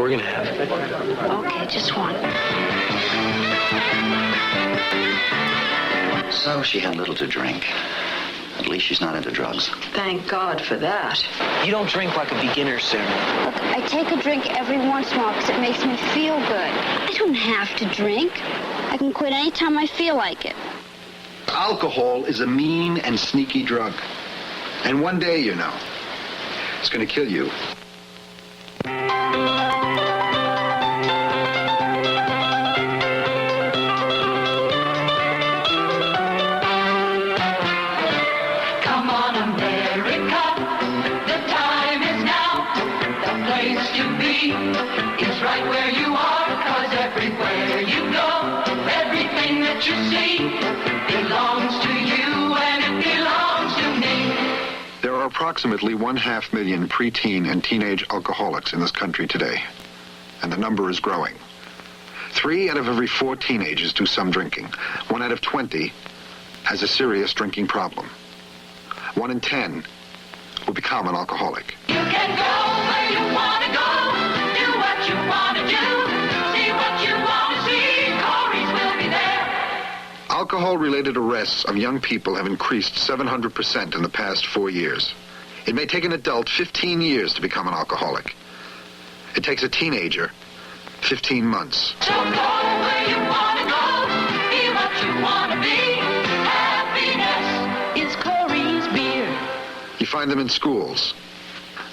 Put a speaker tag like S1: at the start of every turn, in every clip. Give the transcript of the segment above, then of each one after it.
S1: we're gonna have.
S2: Okay, just one.
S3: So she had little to drink. At least she's not into drugs.
S2: Thank God for that.
S1: You don't drink like a beginner, Sarah.
S4: Look, I take a drink every once in a while because it makes me feel good. I don't have to drink. I can quit anytime I feel like it.
S5: Alcohol is a mean and sneaky drug. And one day, you know, it's going to kill you.
S6: It's right where you are, 'cause everywhere you go, everything that you see belongs to you and it belongs to me.
S5: There are approximately 1/2 million preteen and teenage alcoholics in this country today, and the number is growing. 3 out of every 4 teenagers do some drinking. 1 out of 20 has a serious drinking problem. 1 in 10 will become an alcoholic.
S6: You can go where you want to go. You want to do, see what you want to see, Corey's will be there.
S5: Alcohol-related arrests of young people have increased 700% in the past 4 years. It may take an adult 15 years to become an alcoholic. It takes a teenager 15 months.
S6: So go where you want to go, be what you want to be. Happiness is Corey's beer.
S5: You find them in schools,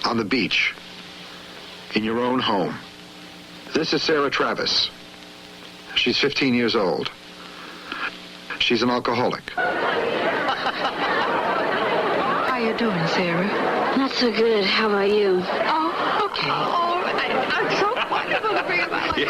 S5: on the beach, in your own home. This is Sarah Travis. She's 15 years old. She's an alcoholic.
S2: How you doing, Sarah?
S4: Not so good. How about you?
S2: Oh, okay.
S7: Oh, I'm so wonderful to be about it.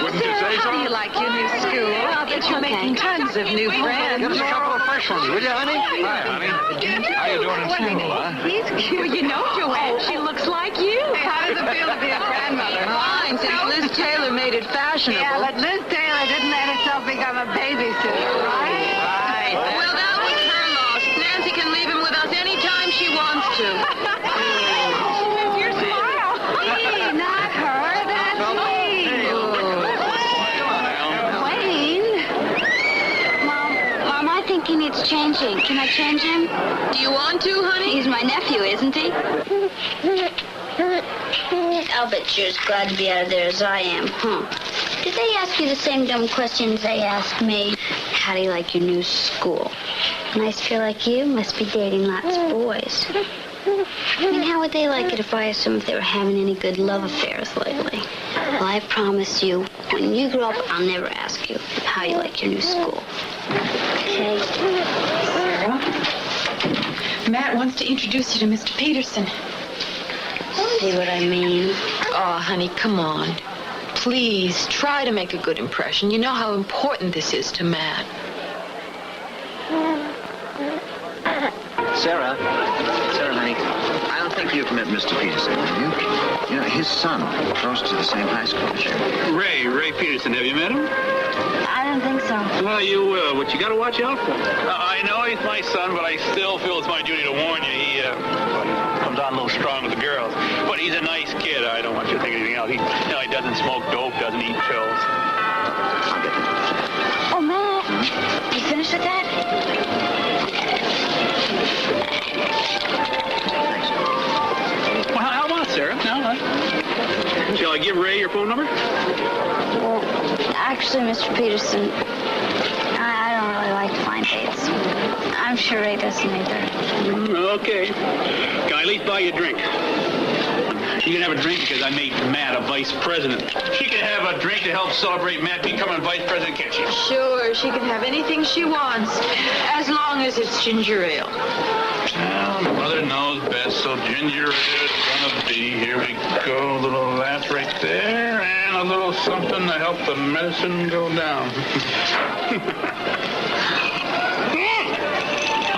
S5: Wouldn't you say so?
S2: How do you like your new school? I'll bet you're making tons of new friends.
S5: Get us a couple of fresh ones, will you, honey? Hi, honey. How you doing in school, huh?
S2: He's cute. Well, you know, Joanne, she looks like you.
S7: How does it feel to be a grandmother?
S2: Fine, since Liz Taylor made it fashionable.
S7: Yeah, but Liz Taylor didn't let herself become a babysitter, right?
S2: Right. Well, that was her loss. Nancy can leave him with us anytime she wants to.
S7: Your smile. Me, not her. That's me.
S4: Wayne? Mom, I think he needs changing. Can I change him?
S2: Do you want to, honey?
S4: He's my nephew, isn't he? I'll bet you're as glad to be out of there as I am, huh? Did they ask you the same dumb questions they asked me? How do you like your new school? A nice girl like you must be dating lots of boys. I mean, how would they like it if I asked them if they were having any good love affairs lately? Well, I promise you, when you grow up, I'll never ask you how you like your new school. Okay?
S8: Sarah, Matt wants to introduce you to Mr. Peterson.
S4: See what I mean?
S2: Oh, honey, come on. Please, try to make a good impression. You know how important this is to Matt.
S3: Sarah, honey, I don't think you've met Mr. Peterson, have you? You know, his son goes to the same high school as you.
S9: Ray Peterson, have you met him?
S4: I don't think so.
S9: Well, you will, but you got to watch out for him. I know he's my son, but I still feel it's my duty to warn you. He comes on a little strong with the girls. But he's a nice kid. I don't want you to think anything else. He doesn't smoke dope, doesn't eat pills.
S3: I'll get him.
S4: Oh, Matt, you finished with that?
S9: Well, how about Sarah? No, shall I give Ray your phone number?
S4: Well, actually, Mr. Peterson, I don't really like blind dates. I'm sure Ray doesn't either.
S9: Okay. Can I at least buy you a drink? You can have a drink because I made Matt a vice president. She can have a drink to help celebrate Matt becoming vice president, can't she?
S2: Sure, she can have anything she wants, as long as it's ginger ale.
S9: Well, mother knows best, so ginger ale it's gonna be. Here we go, a little laugh right there, and a little something to help the medicine go down.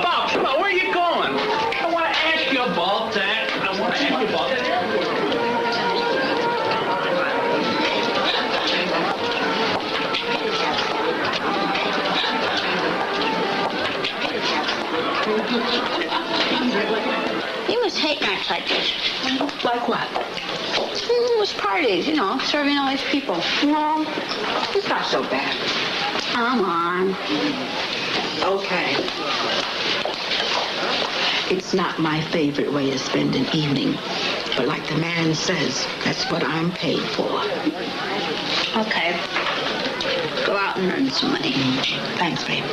S9: Bob, where are you going? I want to ask you about that.
S4: You must hate nights like this.
S2: Like what? It was parties, serving all these people.
S8: No, it's not so bad.
S2: Come on.
S8: Okay. It's not my favorite way to spend an evening. But like the man says, that's what I'm paid for.
S2: Okay. Go out and earn some money.
S8: Thanks, babe.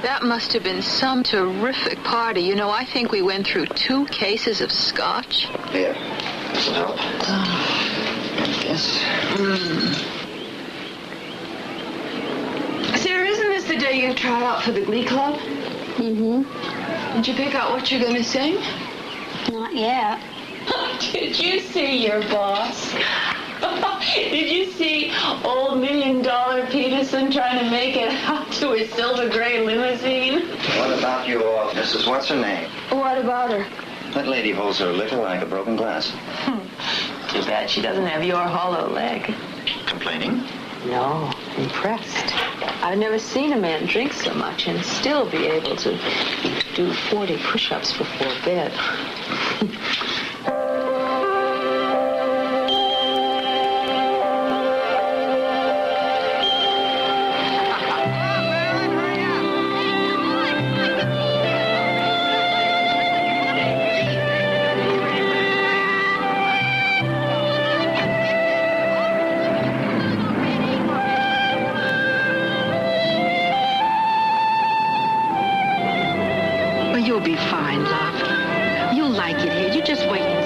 S2: That must have been some terrific party. I think we went through 2 cases of scotch.
S3: Here. This will help. Yes.
S2: Sarah, isn't this the day you try out for the Glee Club?
S4: Mm-hmm.
S2: Did you pick out what you're going to sing?
S4: Not yet.
S2: Did you see your boss? Did you see old $1 million Peterson trying to make it out to his silver gray limousine?
S3: What about your Mrs. What's her name?
S2: What about her?
S3: That lady holds her liquor like a broken glass.
S2: Too bad she doesn't have your hollow leg.
S3: Complaining?
S2: No, impressed. I've never seen a man drink so much and still be able to do 40 push-ups before bed.
S8: You'll be fine, love. You'll like it here. You just wait and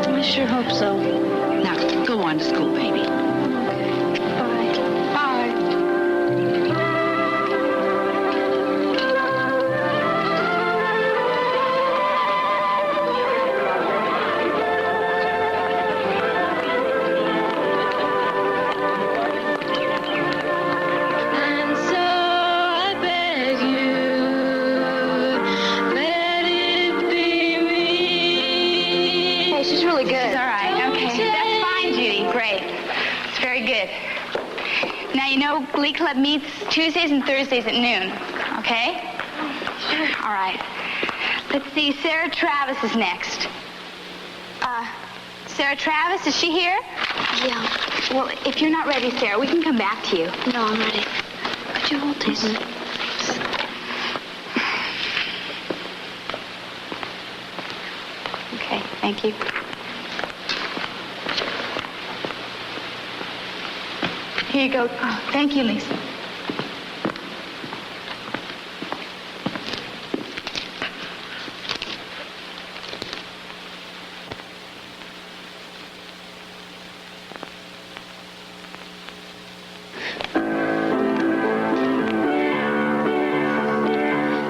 S8: see.
S4: I sure hope so.
S8: Now, go on to school, baby.
S4: Bye.
S8: Bye.
S10: Glee Club meets Tuesdays and Thursdays at noon, okay? Sure. All right. Let's see, Sarah Travis is next. Sarah Travis, is she here?
S4: Yeah.
S10: Well, if you're not ready, Sarah, we can come back to you.
S4: No, I'm ready. Could you hold these?
S10: Okay, thank you. Here you go. Oh, thank you, Lisa.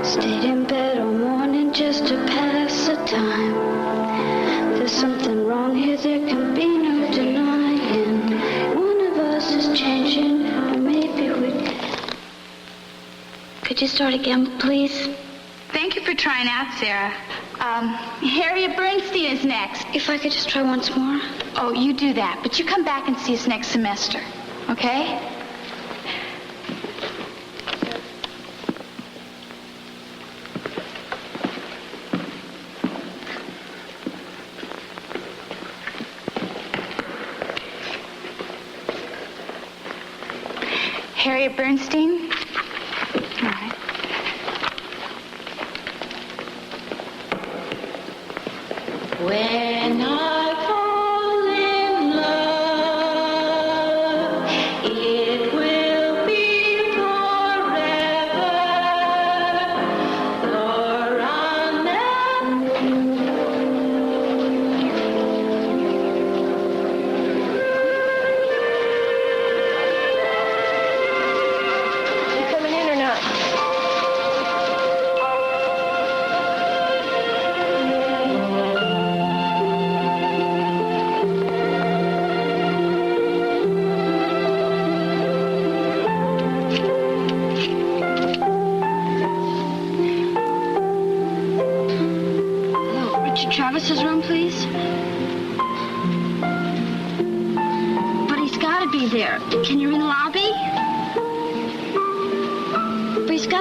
S4: Stayed in bed all morning just to pass the time. There's something wrong here, there can be no denying. One of us is changing, or maybe we... Could you start again, please?
S10: Thank you for trying out, Sarah. Harriet Bernstein is next.
S4: If I could just try once more.
S10: Oh, you do that, but you come back and see us next semester, okay? Harriet Bernstein? All right.
S2: When I fall in love, it will be forever, for I'll never...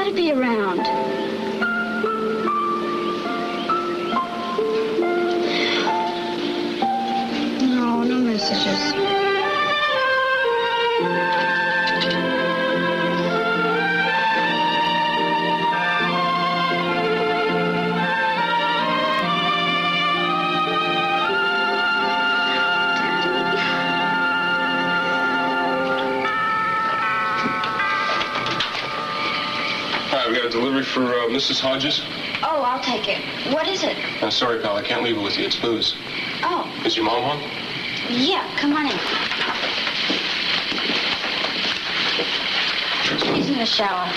S4: gotta be around. No, no messages.
S11: Hi, we got a delivery for Mrs. Hodges.
S4: Oh, I'll take it. What is it?
S11: Sorry, pal, I can't leave it with you. It's booze.
S4: Oh.
S11: Is your mom home?
S4: Yeah, come on in. He's in the shower.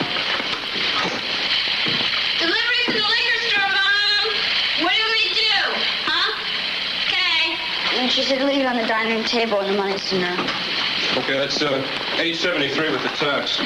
S10: Delivery from the liquor store, Mom. What do you want me to do? Huh? Okay.
S4: And she said leave it on the dining room table and the money's in there.
S11: Okay, that's $8.73 with the tax.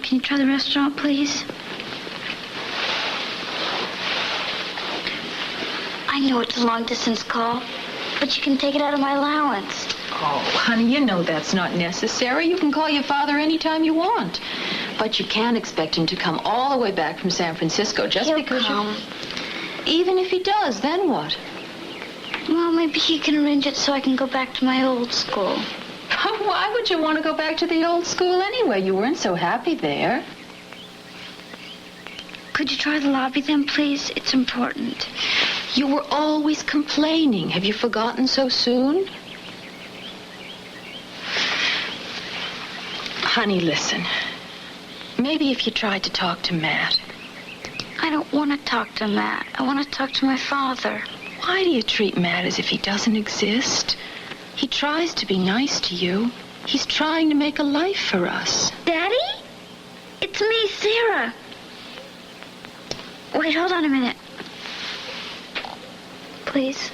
S4: Can you try the restaurant, please? I know it's a long-distance call, but you can take it out of my allowance.
S8: Oh, honey, you know that's not necessary. You can call your father anytime you want. But you can't expect him to come all the way back from San Francisco just
S4: He'll
S8: because
S4: come.
S8: Even if he does, then what?
S4: Well, maybe he can arrange it so I can go back to my old school.
S8: Why would you want to go back to the old school anyway? You weren't so happy there.
S4: Could you try the lobby then, please? It's important.
S8: You were always complaining. Have you forgotten so soon? Honey, listen. Maybe if you tried to talk to Matt.
S4: I don't want to talk to Matt. I want to talk to my father.
S8: Why do you treat Matt as if he doesn't exist? He tries to be nice to you. He's trying to make a life for us.
S4: Daddy? It's me, Sarah. Wait, hold on a minute. Please.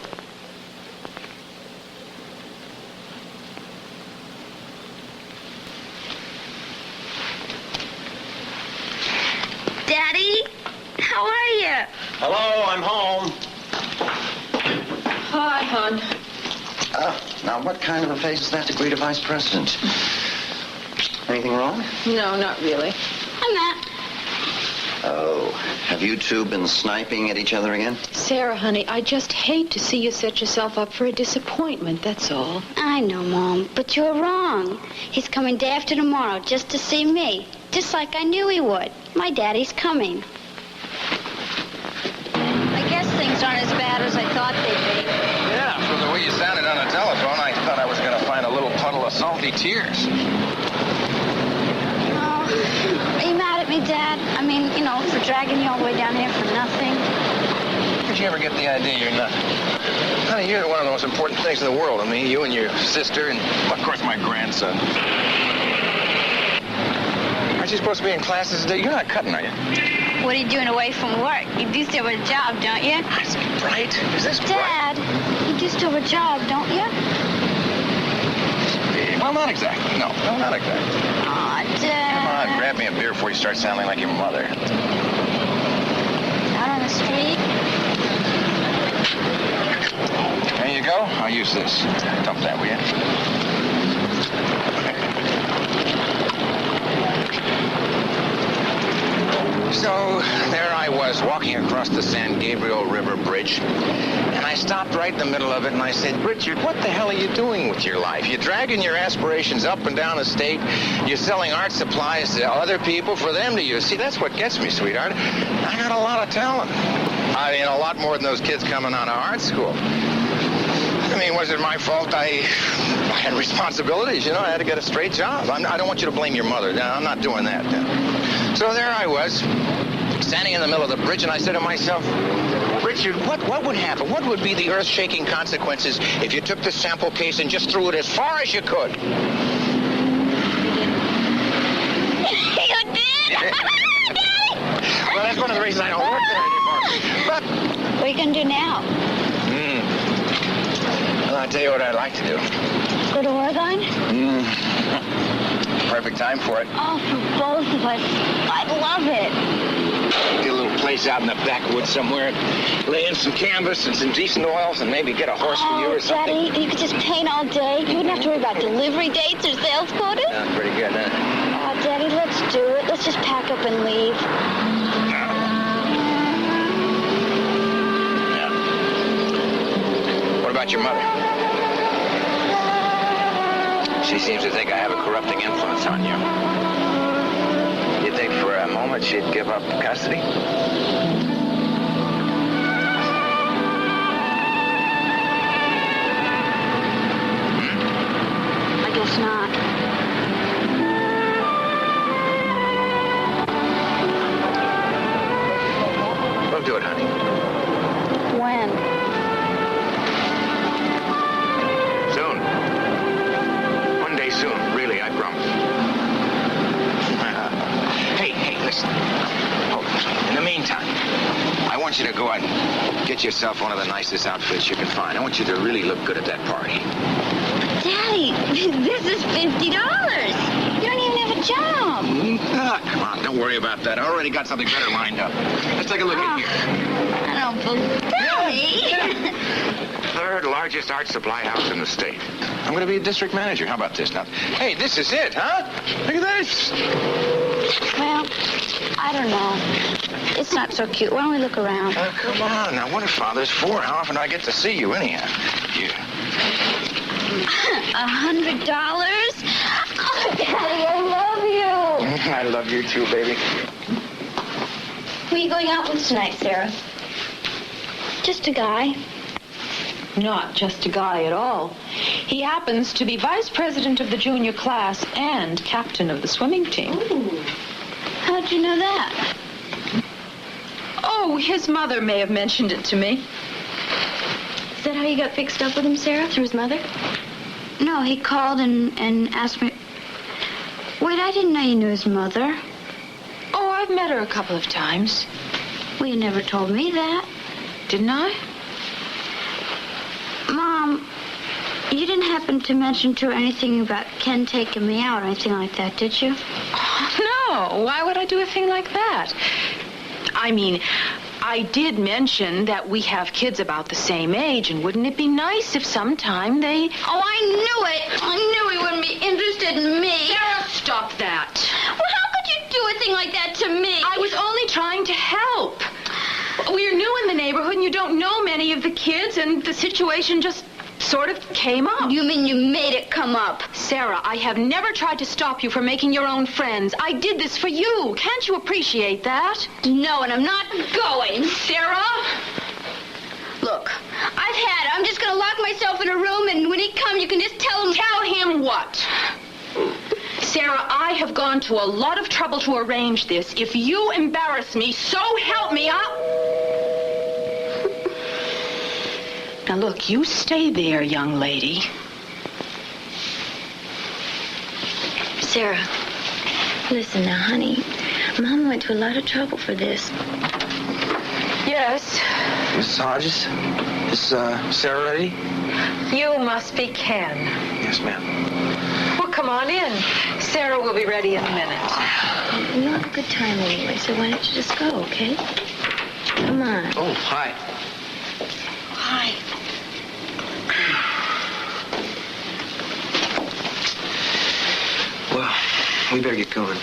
S4: Daddy? How are you?
S3: Hello, I'm home.
S8: Hi, hon.
S3: Now, what kind of a face is that to greet a vice president? Anything wrong?
S8: No, not really.
S4: Hi, Matt.
S3: Oh, have you two been sniping at each other again?
S8: Sarah, honey, I just hate to see you set yourself up for a disappointment, that's all.
S4: I know, Mom, but you're wrong. He's coming day after tomorrow just to see me. Just like I knew he would. My daddy's coming. I guess things aren't as bad as I thought they'd be.
S3: Yeah, from the way you sounded on the telephone, I thought I was going to find a little puddle of salty tears.
S4: Are you mad at me, Dad? I mean, you know, for dragging you all the way down here for nothing.
S3: Did you ever get the idea you're not? Honey, you're one of the most important things in the world to me. You and your sister and, of course, my grandson. I Aren't you supposed to be in classes today? You're not cutting, are you?
S10: What are you doing away from work? You do still have a job, don't you?
S3: Is it bright? Is this
S10: Dad, you do still have a job, don't you?
S3: bright? Well, not exactly. No, not exactly.
S10: Aw, Dad.
S3: Come on, grab me a beer before you start sounding like your mother.
S10: Out on the street?
S3: There you go. I'll use this. Dump that, will you? So there I was, walking across the San Gabriel River Bridge, and I stopped right in the middle of it, and I said, Richard, what the hell are you doing with your life? You're dragging your aspirations up and down the state. You're selling art supplies to other people for them to use. See, that's what gets me, sweetheart. I got a lot of talent. I mean, a lot more than those kids coming out of art school. I mean, was it my fault? I had responsibilities, you know. I had to get a straight job. I don't want you to blame your mother. No, I'm not doing that. So there I was, standing in the middle of the bridge, and I said to myself, Richard, what would happen? What would be the earth-shaking consequences if you took this sample case and just threw it as far as you could?
S10: You did?
S3: Well, that's one of the reasons I don't work there anymore. But
S10: What are you going to do now?
S3: Well, I'll tell you what I'd like to do.
S10: Go to Oregon?
S3: Perfect time for it.
S10: Oh, for both of us. I'd love it.
S3: Get a little place out in the backwoods somewhere, lay in some canvas and some decent oils, and maybe get a horse for you or something.
S10: Daddy, you could just paint all day. You wouldn't have to worry about delivery dates or sales quotas.
S3: Sounds pretty good, huh?
S10: Oh, Daddy, let's do it. Let's just pack up and leave.
S3: Yeah. What about your mother? She seems to think I have a corrupting influence on you. You think for a moment she'd give up custody?
S10: I guess not.
S3: We'll do it, honey.
S10: When?
S3: Soon. One day soon, really, I promise. Hey, listen. Oh, in the meantime, I want you to go out and get yourself one of the nicest outfits you can find. I want you to really look good at that party.
S10: Daddy, this is $50. You don't even have a job.
S3: Come on, don't worry about that. I already got something better lined up. Let's take a look at here.
S10: I don't believe Daddy.
S3: Third largest art supply house in the state. I'm going to be a district manager. How about this now? Hey, this is it, huh? Look at this.
S10: Well, I don't know. It's not so cute. Why don't we look around?
S3: Oh, come on. Now, what if Father's 4? How often do I get to see you anyhow? Yeah.
S10: $100? Oh, Daddy, I love you.
S3: I love you too, baby.
S10: Who are you going out with tonight, Sarah? Just a guy.
S8: Not just a guy at all. He happens to be vice president of the junior class and captain of the swimming team.
S10: Ooh. How'd you know that?
S8: Oh, his mother may have mentioned it to me.
S10: Is that how you got fixed up with him, Sarah? Through his mother? No, he called and asked me... Wait, I didn't know you knew his mother.
S8: Oh, I've met her a couple of times.
S10: Well, you never told me that.
S8: Didn't I?
S10: Mom, you didn't happen to mention to her anything about Ken taking me out or anything like that, did you?
S8: Oh, no. Why would I do a thing like that? I mean, I did mention that we have kids about the same age, and wouldn't it be nice if sometime they...
S10: Oh, I knew it. I knew he wouldn't be interested in me.
S8: Sarah, stop that.
S10: Well, how could you do a thing like that to me?
S8: I was only trying to help. We're new in the neighborhood, and you don't know many of the kids, and the situation just sort of came up.
S10: You mean you made it come up?
S8: Sarah, I have never tried to stop you from making your own friends. I did this for you. Can't you appreciate that?
S10: No, and I'm not going.
S8: Sarah?
S10: Look, I've had it. I'm just going to lock myself in a room, and when he comes, you can just tell him...
S8: Tell him what? Sarah, I have gone to a lot of trouble to arrange this. If you embarrass me, so help me, Now, look, you stay there, young lady.
S10: Sarah, Listen now, honey. Mom went to a lot of trouble for this.
S1: Yes. Mrs. Hodges, is Sarah ready?
S8: You must be Ken.
S1: Yes, ma'am.
S8: Well, come on in. Sarah will be ready in a minute.
S10: You'll have a good time anyway, so why don't you just go, okay? Come on.
S1: Oh, hi.
S10: Hi.
S1: Well, we better get going.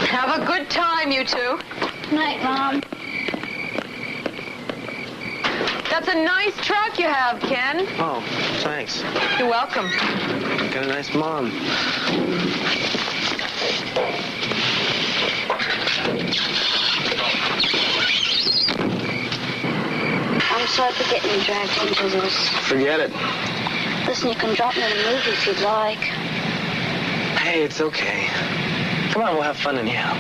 S8: Have a good time, you two.
S10: Good night, Mom.
S8: That's a nice truck you have, Ken.
S1: Oh, thanks.
S8: You're welcome.
S1: Got a nice mom.
S10: I'm sorry for getting you dragged into this.
S1: Forget it.
S10: Listen, you can drop me in a movie if you'd like.
S1: Hey, it's okay. Come on, we'll have fun anyhow.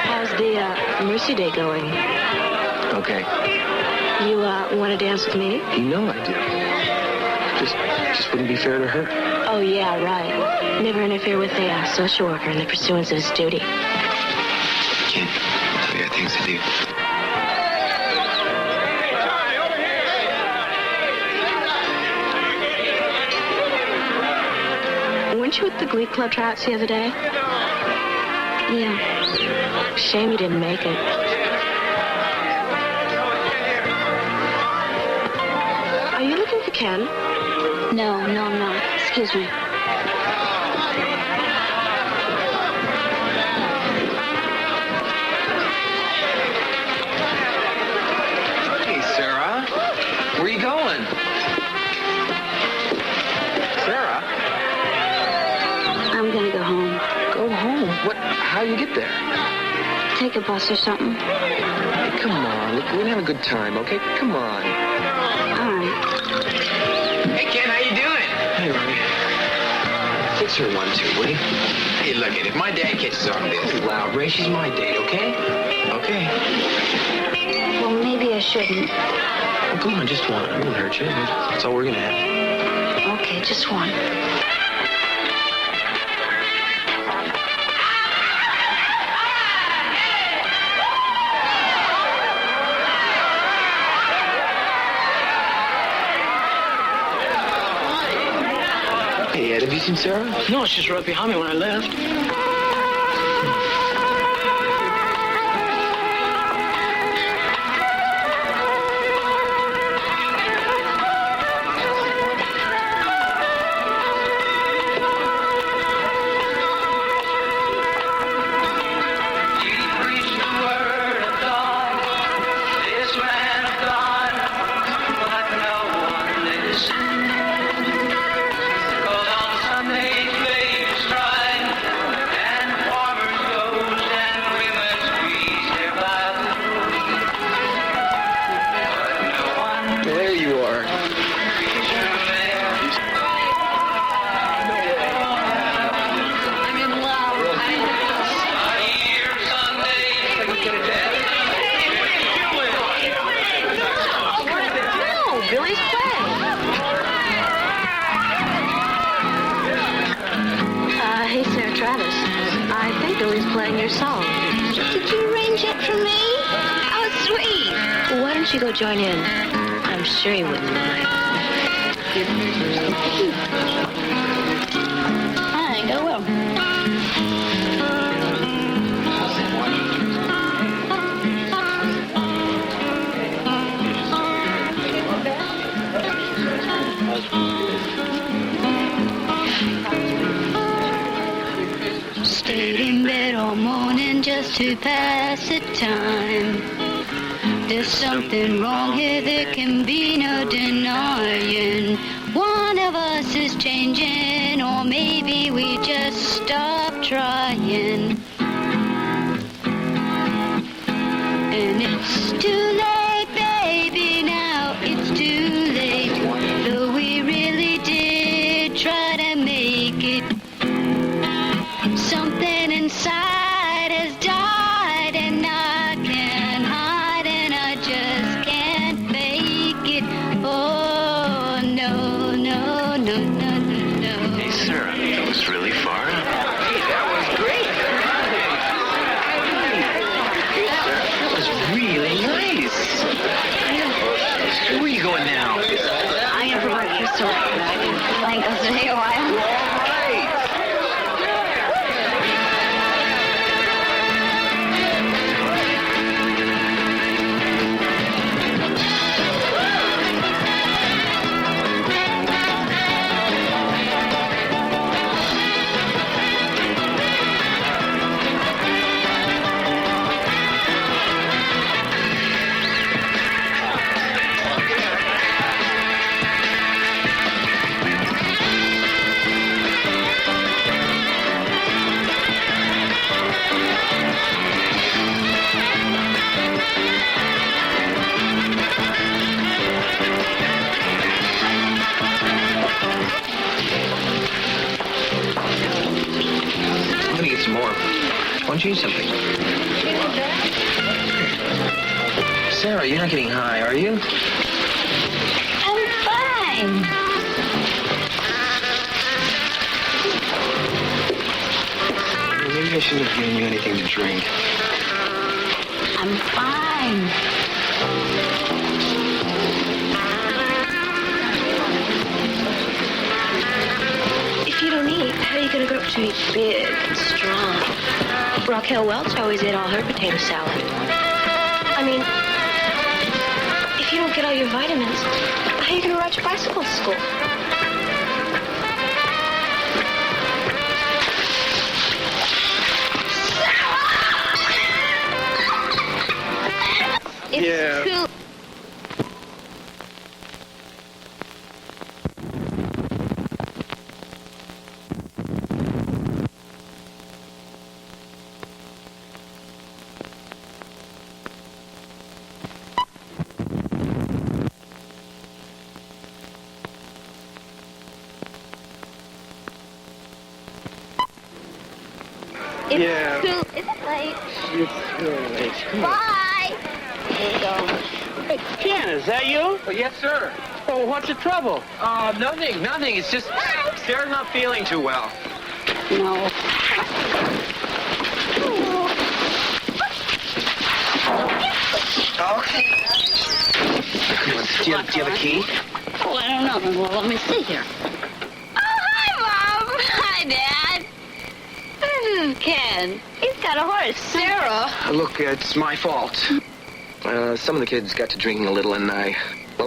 S10: How's the Mercy Day going?
S1: Okay.
S10: You want to dance with me?
S1: You know I do. Just wouldn't be fair to her.
S10: Oh, yeah, right. Never interfere with a social worker in the pursuance of his duty.
S1: Kid, we got things to do.
S10: Weren't you at the Glee Club tryouts the other day? Yeah. Shame you didn't make it. Are you looking for Ken? No. Excuse me.
S1: Hey, Sarah. Where are you going? Sarah?
S10: I'm gonna go home.
S1: Go home? What? How do you get there?
S10: Take a bus or something.
S1: Hey, come on. Look, we're gonna have a good time, okay? Come on.
S10: All right.
S3: Hey, Ken, how you doing?
S1: Hey, Ronnie. Fix her one, too, will you?
S3: Hey, look, if my dad catches on to this.
S1: Hey, loud, Ray. She's my date, okay?
S3: Okay.
S10: Well, maybe I shouldn't.
S1: Oh, come on, just one. I won't hurt you. That's all we're gonna have.
S10: Okay, just one.
S1: Hey, Ed, have you seen Sarah?
S12: No, she's right behind me when I left.
S1: There you are.
S8: No, Billy's playing.
S10: Hey, Sarah Travis. I think Billy's playing your song. Did you arrange it for me? Oh, sweet. Well, why don't you go join in? I'm sure you wouldn't mind. I think I will. Stayed in bed all morning just to pass the time. There's something wrong here, there can be no denying. One of us is changing, or maybe we just stopped trying. And it's too late, baby, now it's too late. Though we really did try to make Something inside has died and I can't hide and I just can't fake it. Oh, no, no, no, no, no.
S1: Hey, Sarah, that was really far.
S12: Hey, that was great.
S1: That was really nice. Where are you going now?
S4: I am for breakfast, so I can plank us today a while.
S1: I'm gonna get some more. Why don't you eat something? Sarah, you're not getting high, are you?
S4: I'm fine.
S1: Well, maybe I shouldn't have given you anything to drink.
S4: I'm fine.
S8: If you don't eat, how are you going to grow up to be big and strong? Raquel Welch always ate all her potato salad. I mean, if you don't get all your vitamins, how are you going to ride your bicycle to school?
S4: It's cool.
S12: Yeah.
S4: Cool. It's late.
S12: It's really late. Come on.
S4: Bye. Here we go.
S12: Hey, Ken, is that you?
S1: Oh, yes, sir.
S12: Oh, what's the trouble?
S1: Nothing. It's just Sarah's not feeling too well.
S4: No.
S1: Okay. Do you have a key?
S4: Oh, I don't know. Well, let me see here. Oh, hi, Mom. Hi, Dad. This is Ken. He's got a horse.
S8: Sarah!
S1: Look, it's my fault. Some of the kids got to drinking a little, and I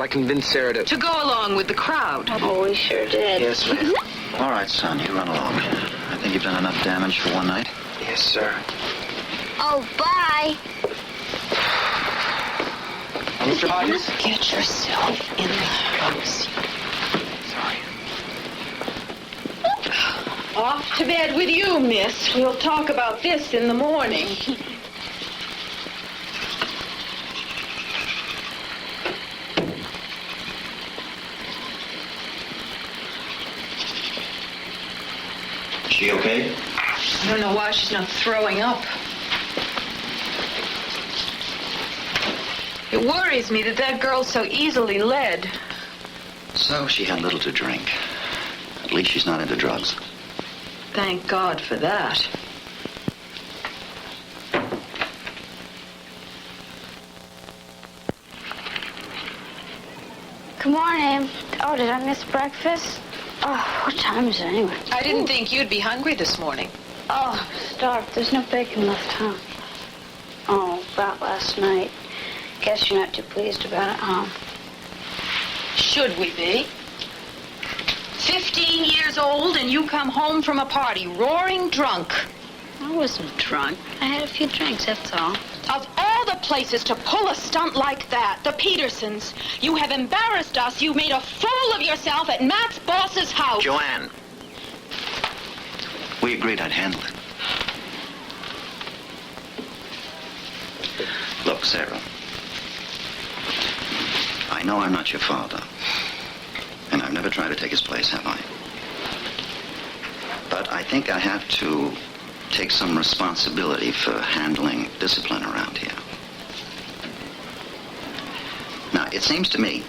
S1: convinced Sarah to...
S8: To go along with the crowd.
S4: Oh, we sure did.
S1: Yes, ma'am.
S13: All right, son, you run along. I think you've done enough damage for one night.
S1: Yes, sir.
S4: Oh, bye.
S1: Mr. Hodges?
S8: Get yourself in the house.
S1: Sorry.
S8: Off to bed with you, miss. We'll talk about this in the morning.
S13: Is she okay?
S8: I don't know why she's not throwing up. It worries me that girl's so easily led.
S13: So she had little to drink. At least she's not into drugs.
S8: Thank God for that.
S4: Good morning. Oh, did I miss breakfast? Oh, what time is it anyway?
S8: I didn't think you'd be hungry this morning.
S4: Oh, I'm starved. There's no bacon left, huh? Oh, about last night. Guess you're not too pleased about it, huh?
S8: Should we be? 15 years old and you come home from a party roaring drunk.
S4: I wasn't drunk. I had a few drinks, that's all.
S8: Of all the places to pull a stunt like that, the Petersons, you have embarrassed us. You made a fool of yourself at Matt's boss's house.
S13: Joanne, we agreed I'd handle it. Look, Sarah, I know I'm not your father, and I've never tried to take his place, have I? But I think I have to take some responsibility for handling discipline around here. Now, it seems to me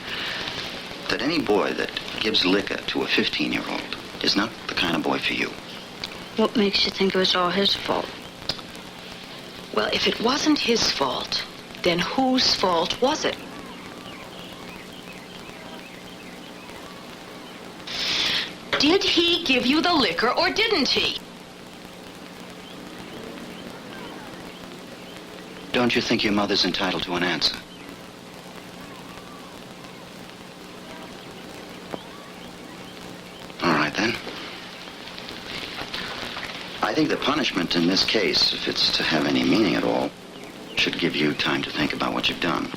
S13: that any boy that gives liquor to a 15-year-old is not the kind of boy for you.
S10: What makes you think it was all his fault?
S14: Well, if it wasn't his fault, then whose fault was it? Did he give you the liquor or didn't he?
S13: Don't you think your mother's entitled to an answer? All right, then. I think the punishment in this case, if it's to have any meaning at all, should give you time to think about what you've done.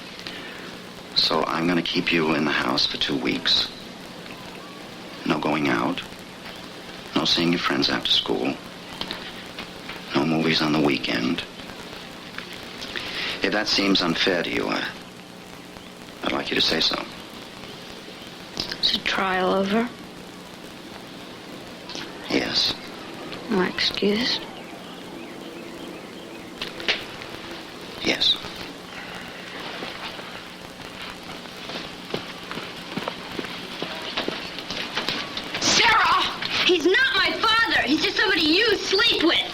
S13: So I'm going to keep you in the house for 2 weeks. No going out. No seeing your friends after school. No movies on the weekend. If that seems unfair to you, I'd like you to say so.
S10: Is the trial over?
S13: Yes.
S10: Am I excused?
S13: Yes.
S10: Sarah! He's not my father. He's just somebody you sleep with.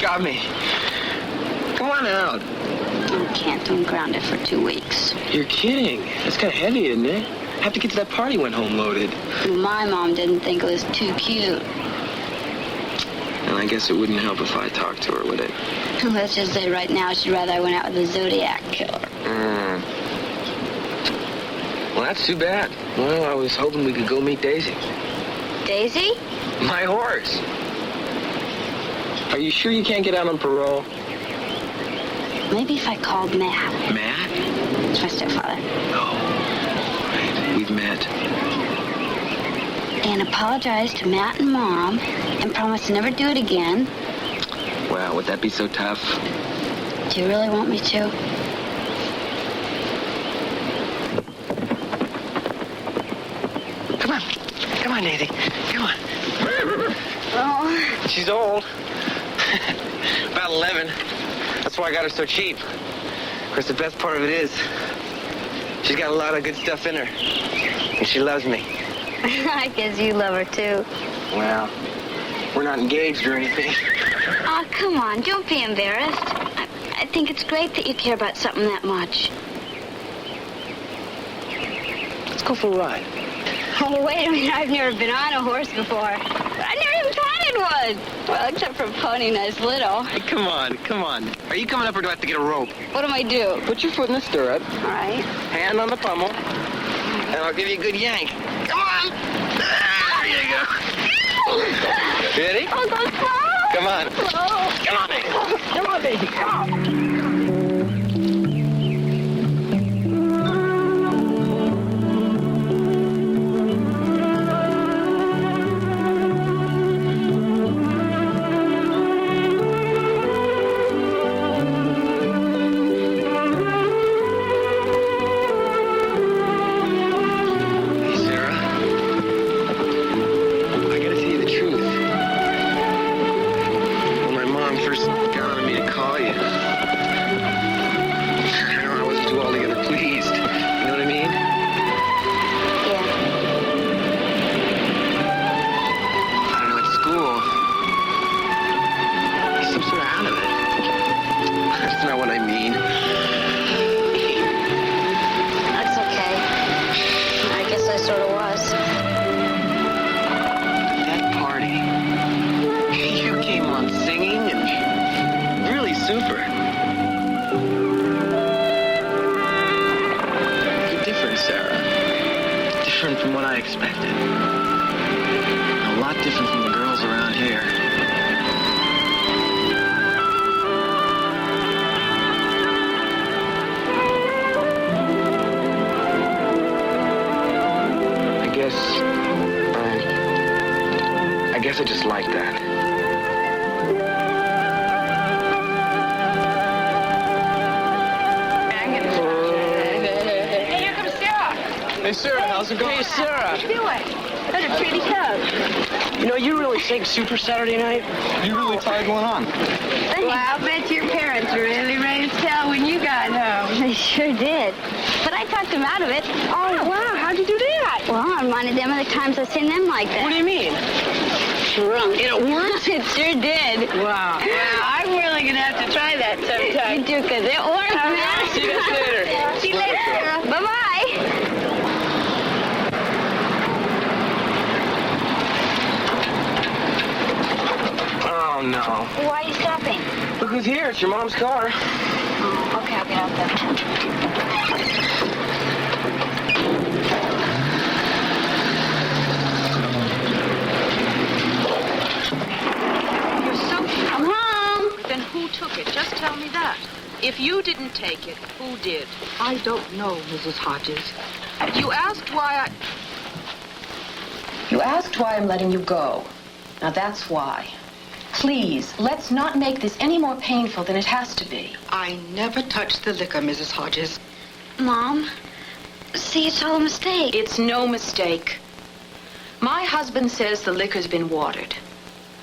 S15: Got me. Come on out.
S10: I can't. I'm grounded for 2 weeks.
S15: You're kidding. That's kind of heavy, isn't it? I have to get to that party when home loaded.
S10: My mom didn't think it was too cute.
S15: And I guess it wouldn't help if I talked to her, would it?
S10: Let's just say right now she'd rather I went out with a Zodiac killer.
S15: Well, that's too bad. Well, I was hoping we could go meet Daisy.
S10: Daisy?
S15: My horse. Are you sure you can't get out on parole?
S10: Maybe if I called Matt.
S15: Matt?
S10: It's my stepfather.
S15: Oh, right. We've met.
S10: And apologize to Matt and Mom and promise to never do it again.
S15: Wow, would that be so tough?
S10: Do you really want me to?
S15: Come on. Come on, Daisy. Come on.
S10: Oh.
S15: She's old. About 11. That's why I got her so cheap. Of course, the best part of it is she's got a lot of good stuff in her. And she loves me.
S10: I guess you love her, too.
S15: Well, we're not engaged or anything.
S10: Oh, come on. Don't be embarrassed. I think it's great that you care about something that much.
S15: Let's go for a ride.
S10: Oh, wait a minute. I've never been on a horse before. I never even patted one. Well, except for pony nice little.
S15: Hey, come on, come on. Are you coming up or do I have to get a rope?
S10: What do I do?
S15: Put your foot in the stirrup.
S10: All right.
S15: Hand on the pommel. And I'll give you a good yank. Come on. There you go. Ready?
S10: Oh, go slow.
S15: Come on.
S10: Slow.
S15: Come on, baby. Come on, baby. Come on. First got on me to call you.
S2: Hey, here comes Sarah.
S12: Hey, Sarah, how's it going? Hey, Sarah.
S2: How you doing? What a pretty coat.
S12: You know, you really think Super Saturday Night?
S5: You really tied one on.
S7: Well, I'll bet your parents really raised hell when you got home.
S4: They sure did. But I talked them out of it.
S7: Oh, wow. How'd you do that?
S4: Well, I reminded them of the times I've seen them like that.
S12: What do you mean?
S4: Drunk. It worked? It sure did.
S7: Wow. Well, I'm really going to have to try that sometime.
S4: You do, because it worked, man.
S12: See you guys later.
S4: See you later. Bye-bye.
S12: Oh, no.
S4: Why are you stopping?
S12: Look who's here. It's your mom's car.
S4: Oh, okay, I'll get out there. I'm home.
S14: Then who took it? Just tell me that. If you didn't take it, who did?
S16: I don't know, Mrs. Hodges.
S14: You asked why I'm letting you go. Now that's why. Please, let's not make this any more painful than it has to be.
S16: I never touched the liquor, Mrs. Hodges.
S4: Mom, see, it's all a mistake.
S14: It's no mistake. My husband says the liquor's been watered.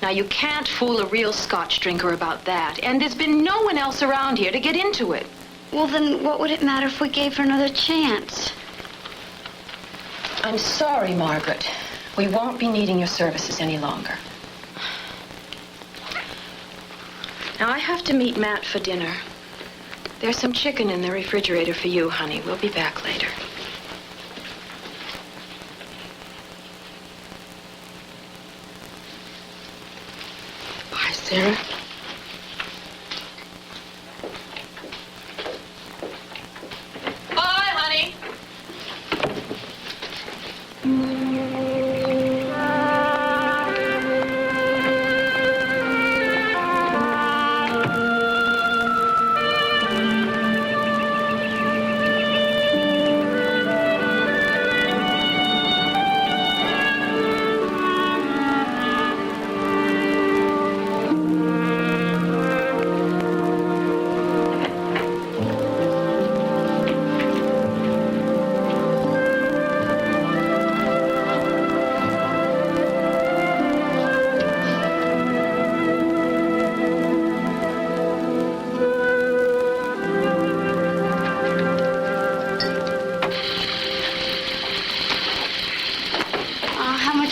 S14: Now, you can't fool a real Scotch drinker about that. And there's been no one else around here to get into it.
S4: Well, then what would it matter if we gave her another chance?
S14: I'm sorry, Margaret. We won't be needing your services any longer. Now, I have to meet Matt for dinner. There's some chicken in the refrigerator for you, honey. We'll be back later.
S16: Bye, Sarah.
S14: Bye, honey.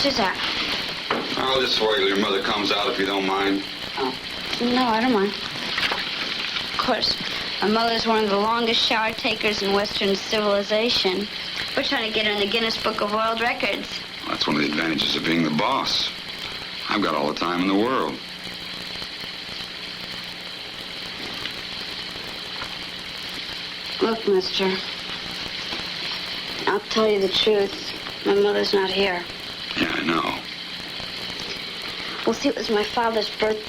S4: Is that?
S17: I'll just wait till your mother comes out if you don't mind.
S4: Oh, no, I don't mind. Of course, my mother's one of the longest shower takers in Western civilization. We're trying to get her in the Guinness Book of World Records.
S17: That's one of the advantages of being the boss. I've got all the time in the world.
S4: Look, mister, I'll tell you the truth. My mother's not here.
S17: Yeah, I know.
S4: Well, see, it was my father's birth.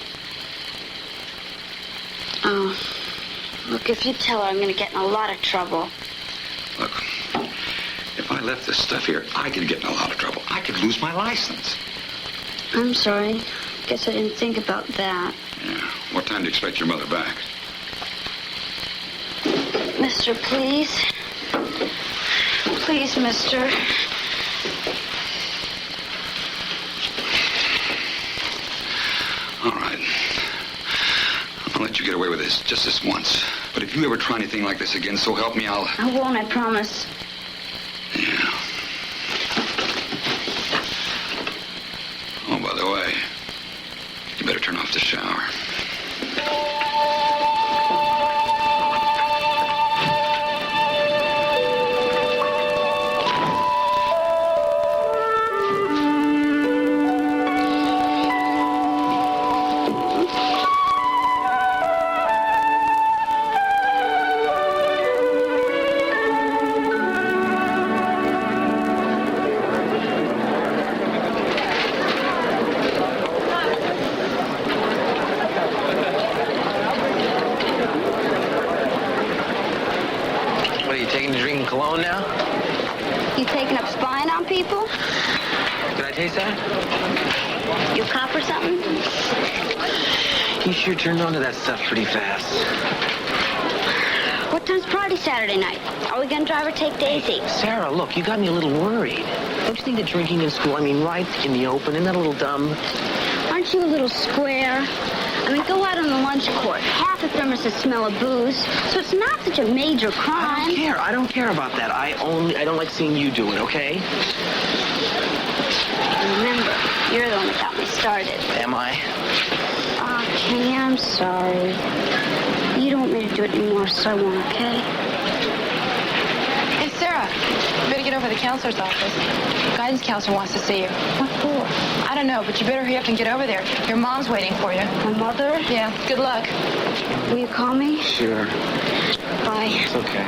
S4: Oh, look, if you tell her, I'm going to get in a lot of trouble.
S17: Look, if I left this stuff here, I could get in a lot of trouble. I could lose my license.
S4: I'm sorry. Guess I didn't think about that.
S17: Yeah. What time do you expect your mother back?
S4: Mister, please. Please, mister.
S17: All right. I'll let you get away with this just this once. But if you ever try anything like this again, so help me, I'll...
S4: I won't, I promise.
S17: Yeah. Oh, by the way, you better turn off the shower.
S15: Cologne now?
S4: You taking up spying on people?
S15: Did I taste that?
S4: You a cop or something?
S12: You sure turned on to that stuff pretty fast.
S4: What time's party Saturday night? Are we gonna drive or take Daisy?
S12: Sarah, look, you got me a little worried. Don't you think that drinking in school, right in the open, isn't that a little dumb?
S4: Aren't you a little square? Go out on the lunch court. Half the thermos smell of booze, so it's not such a major crime.
S12: I don't care about that. I don't like seeing you do it, okay?
S4: Remember, you're the one that got me started.
S12: Am I?
S4: Oh, Kenny, I'm sorry. You don't want me to do it anymore, so I won't, okay?
S14: Hey, Sarah, you better get over to the counselor's office. Guidance counselor wants to see you.
S4: What for?
S14: I don't know, but you better hurry up and get over there. Your mom's waiting for you.
S4: My mother?
S14: Yeah, good luck.
S4: Will you call me?
S12: Sure.
S4: Bye.
S12: It's okay.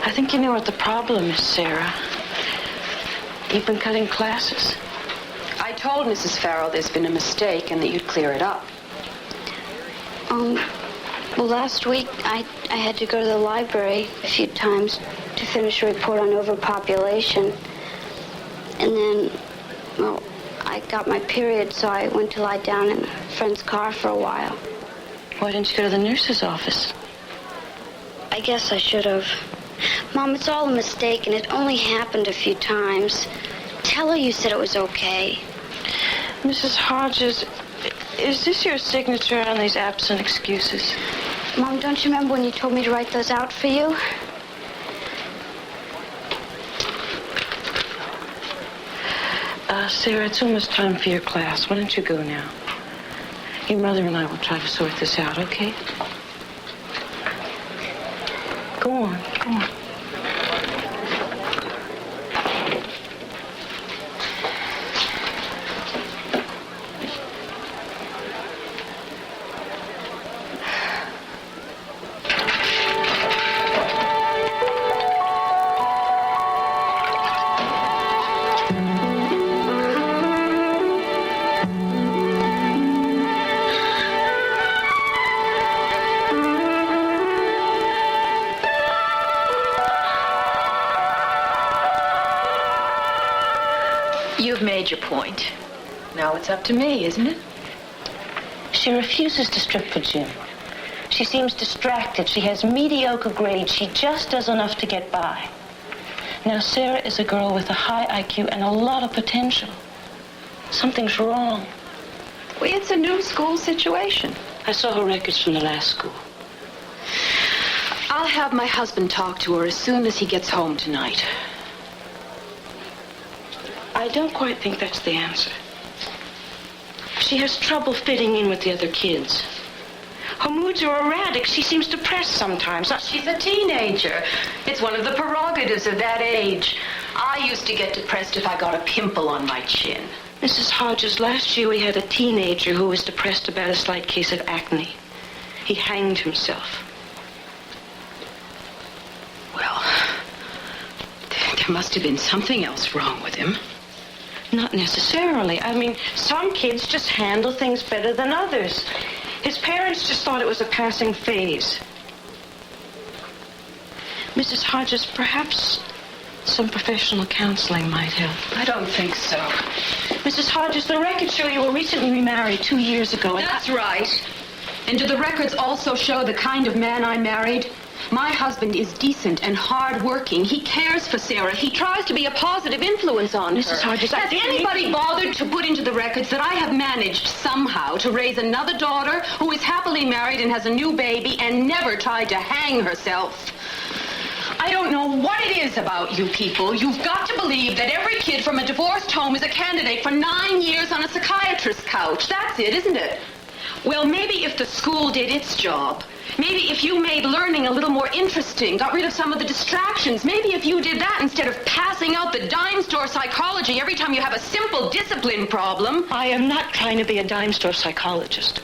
S18: I think you know what the problem is, Sarah. You've been cutting classes.
S14: I told Mrs. Farrell there's been a mistake and that you'd clear it up.
S4: Well, last week I had to go to the library a few times to finish a report on overpopulation. And then, I got my period, so I went to lie down in a friend's car for a while.
S18: Why didn't you go to the nurse's office?
S4: I guess I should have. Mom, it's all a mistake, and it only happened a few times. Tell her you said it was okay.
S18: Mrs. Hodges, is this your signature on these absent excuses?
S4: Mom, don't you remember when you told me to write those out for you?
S18: Sarah, it's almost time for your class. Why don't you go now? Your mother and I will try to sort this out, okay? Go on, go on.
S14: You've made your point. Now it's up to me, isn't it?
S18: She refuses to strip for Jim. She seems distracted. She has mediocre grades. She just does enough to get by. Now, Sarah is a girl with a high IQ and a lot of potential. Something's wrong.
S14: Well, it's a new school situation.
S18: I saw her records from the last school.
S14: I'll have my husband talk to her as soon as he gets home tonight.
S18: I don't quite think that's the answer. She has trouble fitting in with the other kids. Her moods are erratic. She seems depressed sometimes.
S14: She's a teenager. It's one of the prerogatives of that age. I used to get depressed if I got a pimple on my chin.
S18: Mrs. Hodges, last year we had a teenager who was depressed about a slight case of acne. He hanged himself.
S14: Well, there must have been something else wrong with him.
S18: Not necessarily. Some kids just handle things better than others. His parents just thought it was a passing phase. Mrs. Hodges, perhaps some professional counseling might help.
S14: I don't think so.
S18: Mrs. Hodges, the records show you were recently remarried 2 years ago.
S14: That's right. And do the records also show the kind of man I married? My husband is decent and hard-working. He cares for Sarah. He tries to be a positive influence on her.
S18: Mrs. Hodges,
S14: has anybody bothered to put into the records that I have managed somehow to raise another daughter who is happily married and has a new baby and never tried to hang herself? I don't know what it is about you people. You've got to believe that every kid from a divorced home is a candidate for 9 years on a psychiatrist's couch. That's it, isn't it? Well, maybe if the school did its job, maybe if you made learning a little more interesting, got rid of some of the distractions, maybe if you did that instead of passing out the dime store psychology every time you have a simple discipline problem.
S18: I am not trying to be a dime store psychologist.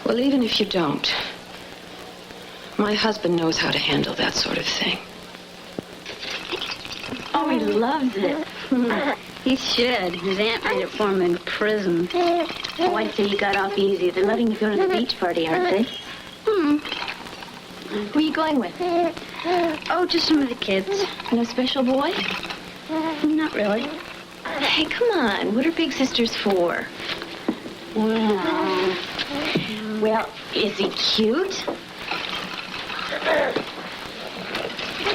S14: Well, even if you don't, my husband knows how to handle that sort of thing.
S4: Oh, he loves it. He should. His aunt made it for him in prison. Oh, I'd say you got off easy. They're letting you go to the beach party, aren't they?
S10: Who are you going with?
S4: Oh, just some of the kids.
S10: No special boy?
S4: Not really.
S10: Hey, come on. What are big sisters for?
S4: Well, is he cute?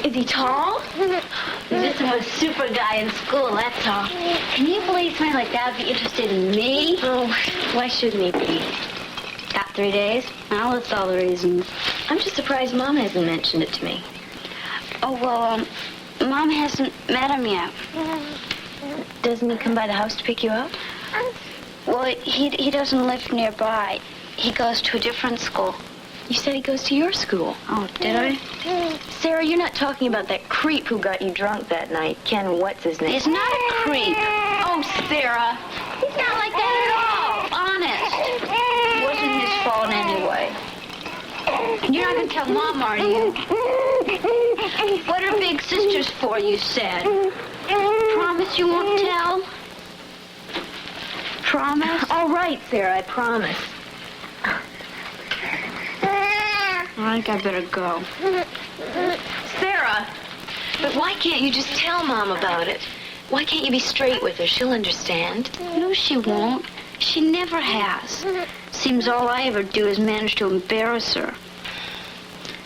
S10: Is he tall?
S4: He's just a super guy in school, that's all. Can you believe somebody like that would be interested in me?
S10: Oh, why shouldn't he be?
S4: Got 3 days? I'll list all the reasons.
S10: I'm just surprised Mom hasn't mentioned it to me.
S4: Oh, well, Mom hasn't met him yet.
S10: Doesn't he come by the house to pick you up?
S4: Well, he doesn't live nearby. He goes to a different school.
S10: You said he goes to your school.
S4: Oh, did I?
S10: Sarah, you're not talking about that creep who got you drunk that night. Ken, what's his name?
S4: He's not a creep.
S10: Oh, Sarah.
S4: He's not like that at all. Honest. It wasn't his fault anyway. You're not going to tell Mom, are you? What are big sisters for, you said? Promise you won't tell? Promise?
S10: All right, Sarah, I promise.
S4: I think I better go.
S10: Sarah! But why can't you just tell Mom about it? Why can't you be straight with her? She'll understand.
S4: No, she won't. She never has. Seems all I ever do is manage to embarrass her.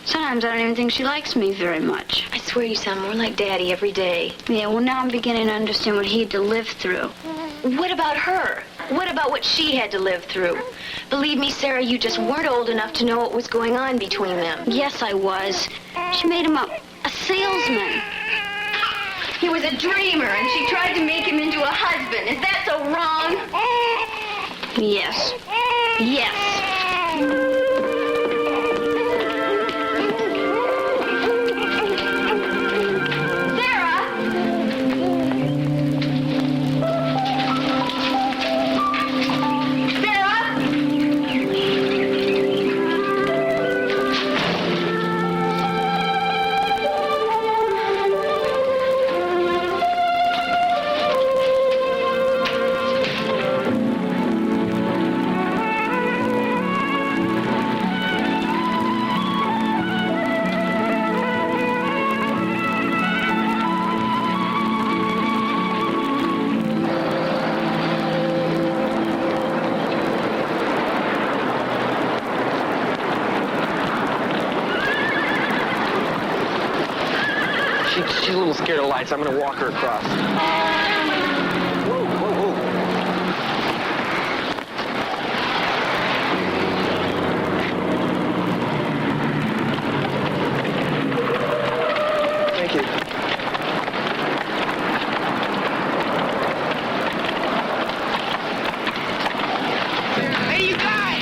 S4: Sometimes I don't even think she likes me very much.
S10: I swear you sound more like Daddy every day.
S4: Yeah, well, now I'm beginning to understand what he had to live through.
S10: What about her? What about what she had to live through? Believe me, Sarah, you just weren't old enough to know what was going on between them.
S4: Yes, I was. She made him a salesman.
S10: He was a dreamer, and she tried to make him into a husband. Is that so wrong?
S4: Yes. Yes.
S15: She's a little scared of lights. I'm going to walk her across. Whoa, whoa, whoa. Thank you.
S6: Hey, you guys!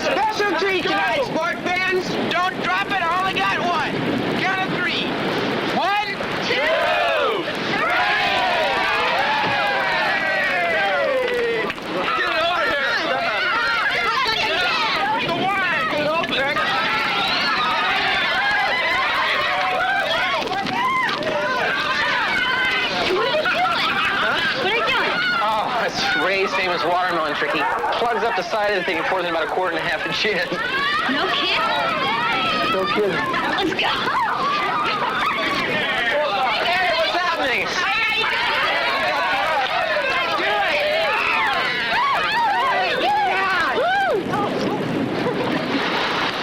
S6: Special treat tonight, sport fans. Don't drop it. I only got one. Count of 3. 1, 2, 3. Get it over here. The wine. Get it open.
S10: What are you doing? What are you doing?
S15: Oh, that's Ray's famous watermelon trick. He plugs up the side of the thing and pours in about 1.25 quarts of gin.
S4: No kid?
S15: No kidding.
S4: Let's go.
S15: Hey, what's happening?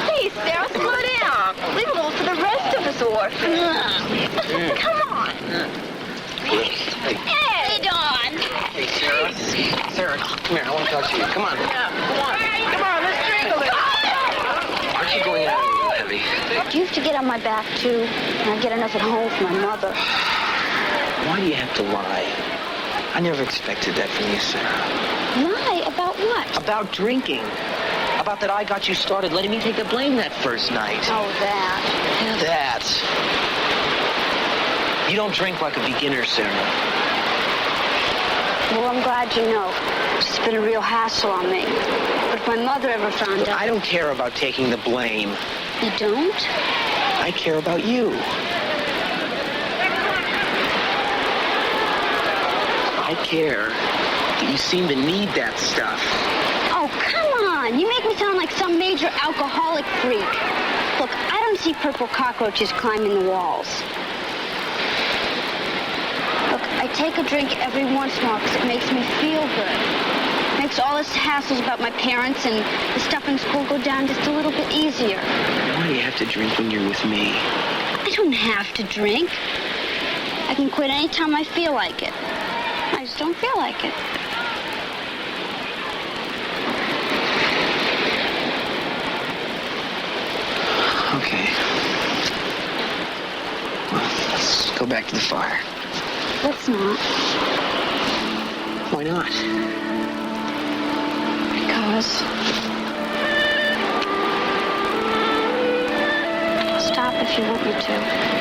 S10: Hey, Sarah, slow down. Leave a little for the rest of us orphans. Come on.
S4: Hey, Dawn.
S15: Hey, Sarah. Sarah, come here. I want to talk to you. Come on.
S6: Come on, let's drink a little.
S15: Aren't you going out a little heavy?
S4: Do you have to get on my back, too? And I get enough at home for my mother.
S15: Why do you have to lie? I never expected that from you, Sarah.
S4: Lie? About what?
S15: About drinking. About that I got you started letting me take the blame that first night.
S4: Oh, that.
S15: That. You don't drink like a beginner, Sarah.
S4: Well, I'm glad you know. It's been a real hassle on me. But if my mother ever found out...
S15: I don't care about taking the blame.
S4: You don't?
S15: I care about you. I care
S12: But you seem to need that stuff.
S4: Oh, come on. You make me sound like some major alcoholic freak. Look, I don't see purple cockroaches climbing the walls. Look, I take a drink every once in a while because it makes me feel good. Makes all this hassles about my parents and the stuff in school go down just a little bit easier.
S12: Why do you have to drink when you're with me?
S4: I don't have to drink. I can quit anytime I feel like it. I just don't feel like it.
S12: Okay. Well, let's go back to the fire.
S4: Let's not.
S12: Why not?
S4: Because... Stop if you want me to.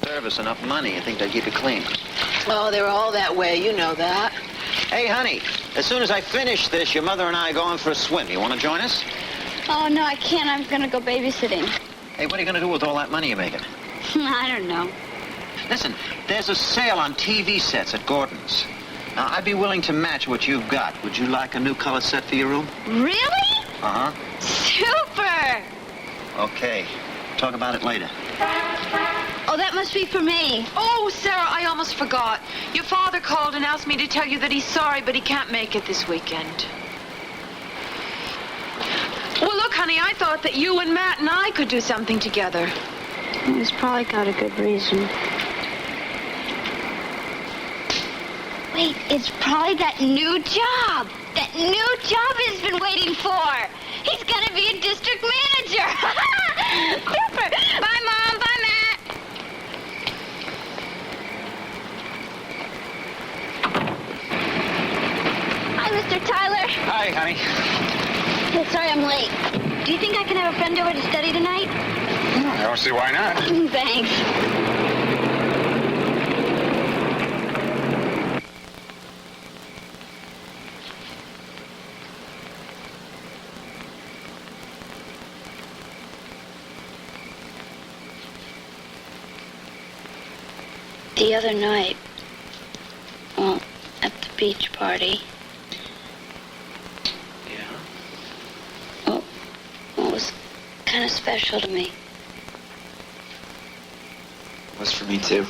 S19: Service enough money. I think they'd keep it clean.
S16: Oh, they're all that way. You know that.
S19: Hey, honey, as soon as I finish this, your mother and I are going for a swim. You want to join us?
S4: Oh, no, I can't. I'm going to go babysitting.
S19: Hey, what are you going to do with all that money you're making?
S4: I don't know.
S19: Listen, there's a sale on TV sets at Gordon's. Now, I'd be willing to match what you've got. Would you like a new color set for your room?
S4: Really?
S19: Uh-huh.
S4: Super!
S19: Okay. Talk about it later.
S4: Oh, that must be for me.
S14: Oh, Sarah, I almost forgot. Your father called and asked me to tell you that he's sorry, but he can't make it this weekend. Well, look, honey, I thought that you and Matt and I could do something together.
S4: He's probably got a good reason. Wait, it's probably that new job. That new job he's been waiting for. He's going to be a district manager. Super. Bye, Mom. Bye, Matt. Hi, Mr. Tyler.
S3: Hi, honey.
S4: Hey, sorry I'm late. Do you think I can have a friend over to study tonight?
S3: I don't see why not.
S4: Thanks. The other night, well, at the beach party.
S12: Yeah?
S4: Well, it was kind of special to me.
S12: Was for me, too.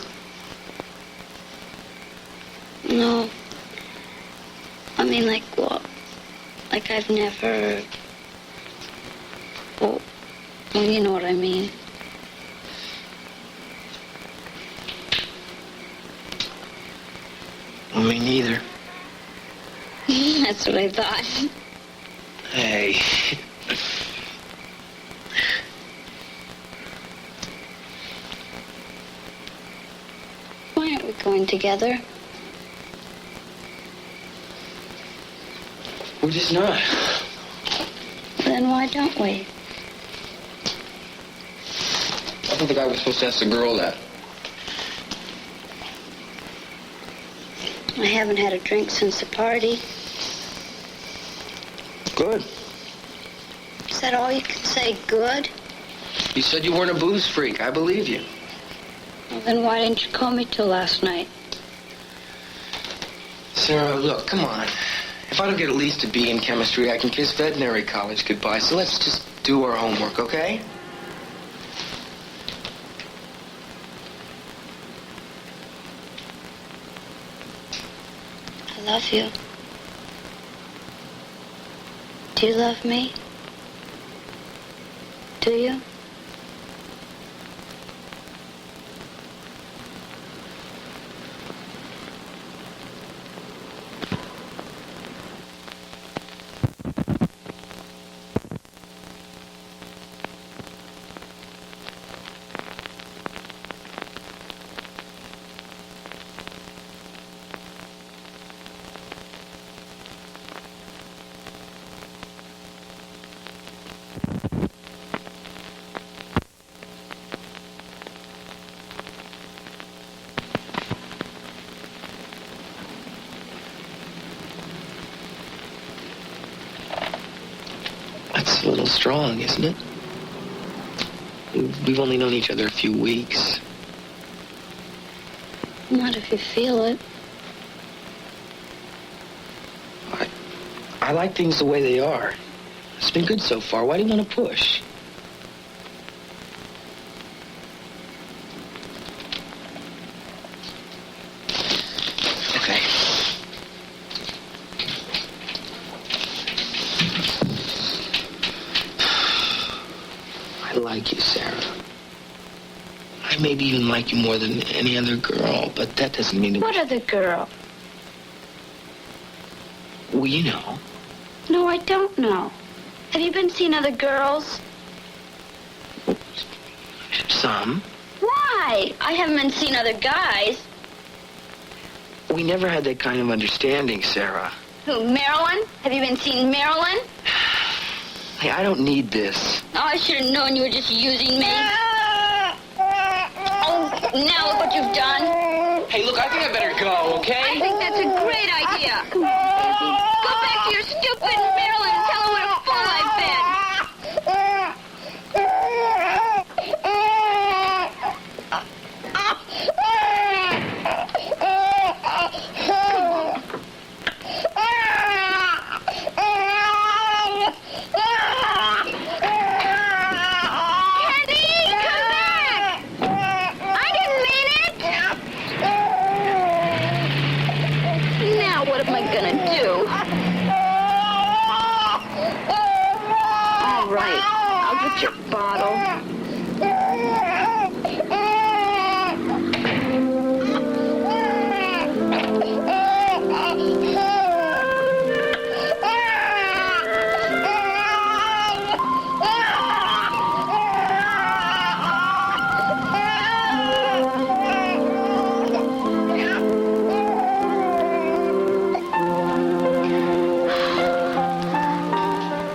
S4: No. I mean, like, well, like I've never... Well, you know what I mean.
S12: Well, me neither.
S4: That's what I thought.
S12: Hey.
S4: Why aren't we going together?
S12: We're just not.
S4: Then why don't we?
S17: I don't think I was supposed to ask the girl that.
S4: I haven't had a drink since the party.
S12: Good.
S4: Is that all you can say, good?
S12: You said you weren't a booze freak. I believe you.
S4: Well, then why didn't you call me till last night?
S12: Sarah, look, come on. If I don't get at least a B in chemistry, I can kiss veterinary college goodbye. So let's just do our homework, okay?
S4: I love you. Do you love me? Do you?
S12: It's a little strong, isn't it? We've only known each other a few weeks.
S4: Not if you feel it.
S12: I like things the way they are. It's been good so far. Why do you want to push? Okay. I like you, Sarah. I maybe even like you more than any other girl, but that doesn't mean...
S4: What other girl?
S12: Well, you know.
S4: No, I don't know. Have you been seeing other girls?
S12: Some.
S4: Why? I haven't been seeing other guys.
S12: We never had that kind of understanding, Sarah.
S4: Who, Marilyn? Have you been seeing Marilyn?
S12: Hey, I don't need this.
S4: Oh, I should have known you were just using me. Oh, now look what you've done.
S12: Hey, look, I think I better go, okay?
S4: I think that's a great idea. Come on, baby. Go back to your stupid Marilyn and tell her what a fool I've been. Your bottle.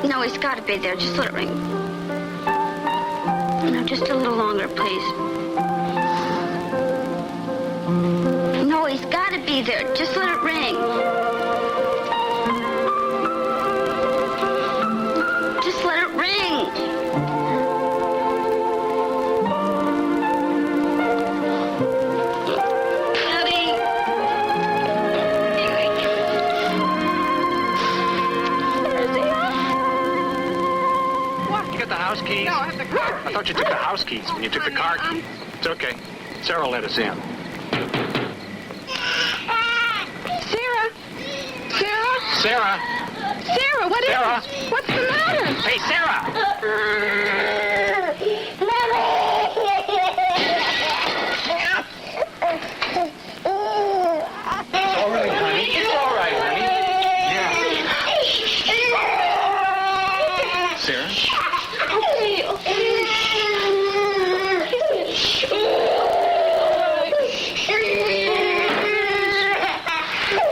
S4: No, he's got to be there. Just let it ring. No, just a little longer, please. No, he's got to be there. Just let it ring. Just let it ring.
S9: House keys? No, I have the car keys. I thought you took the house keys when you took the car keys. It's okay. Sarah let us in.
S14: Sarah? Sarah?
S9: Sarah?
S14: Sarah, what is
S9: Sarah?
S14: it? What's the matter?
S9: Hey, Sarah! It's all right, honey. It's all right, honey. Yeah. Sarah?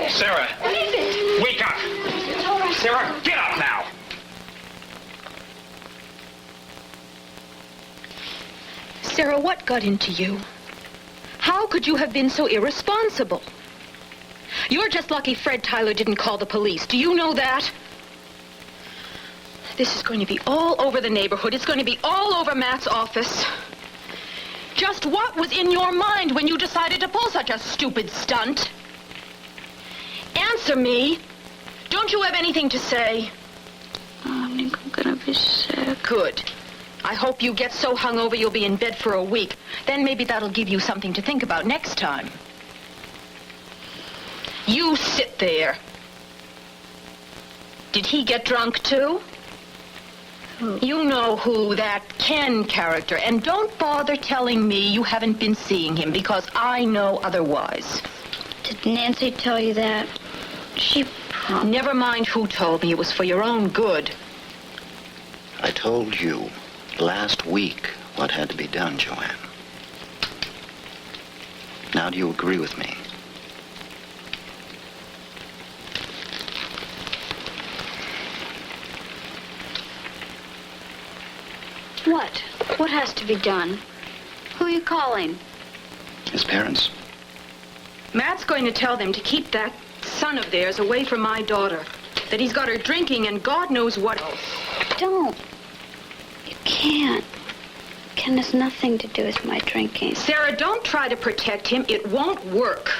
S9: Sarah, wake up! Sarah, get up now!
S14: Sarah, what got into you? How could you have been so irresponsible? You're just lucky Fred Tyler didn't call the police. Do you know that? This is going to be all over the neighborhood. It's going to be all over Matt's office. Just what was in your mind when you decided to pull such a stupid stunt? Answer me. Don't you have anything to say?
S4: Oh, I think I'm gonna be sick.
S14: Good. I hope you get so hungover you'll be in bed for a week. Then maybe that'll give you something to think about next time. You sit there. Did he get drunk too? You know who, that Ken character. And don't bother telling me you haven't been seeing him, because I know otherwise.
S4: Did Nancy tell you that? She promised.
S14: Never mind who told me. It was for your own good.
S13: I told you last week what had to be done, Joanne. Now do you agree with me?
S4: What? What has to be done? Who are you calling?
S13: His parents.
S14: Matt's going to tell them to keep that son of theirs away from my daughter. that he's got her drinking and God knows what else.
S10: Don't. You can't. Ken has nothing to do with my drinking.
S14: Sarah, don't try to protect him. It won't work.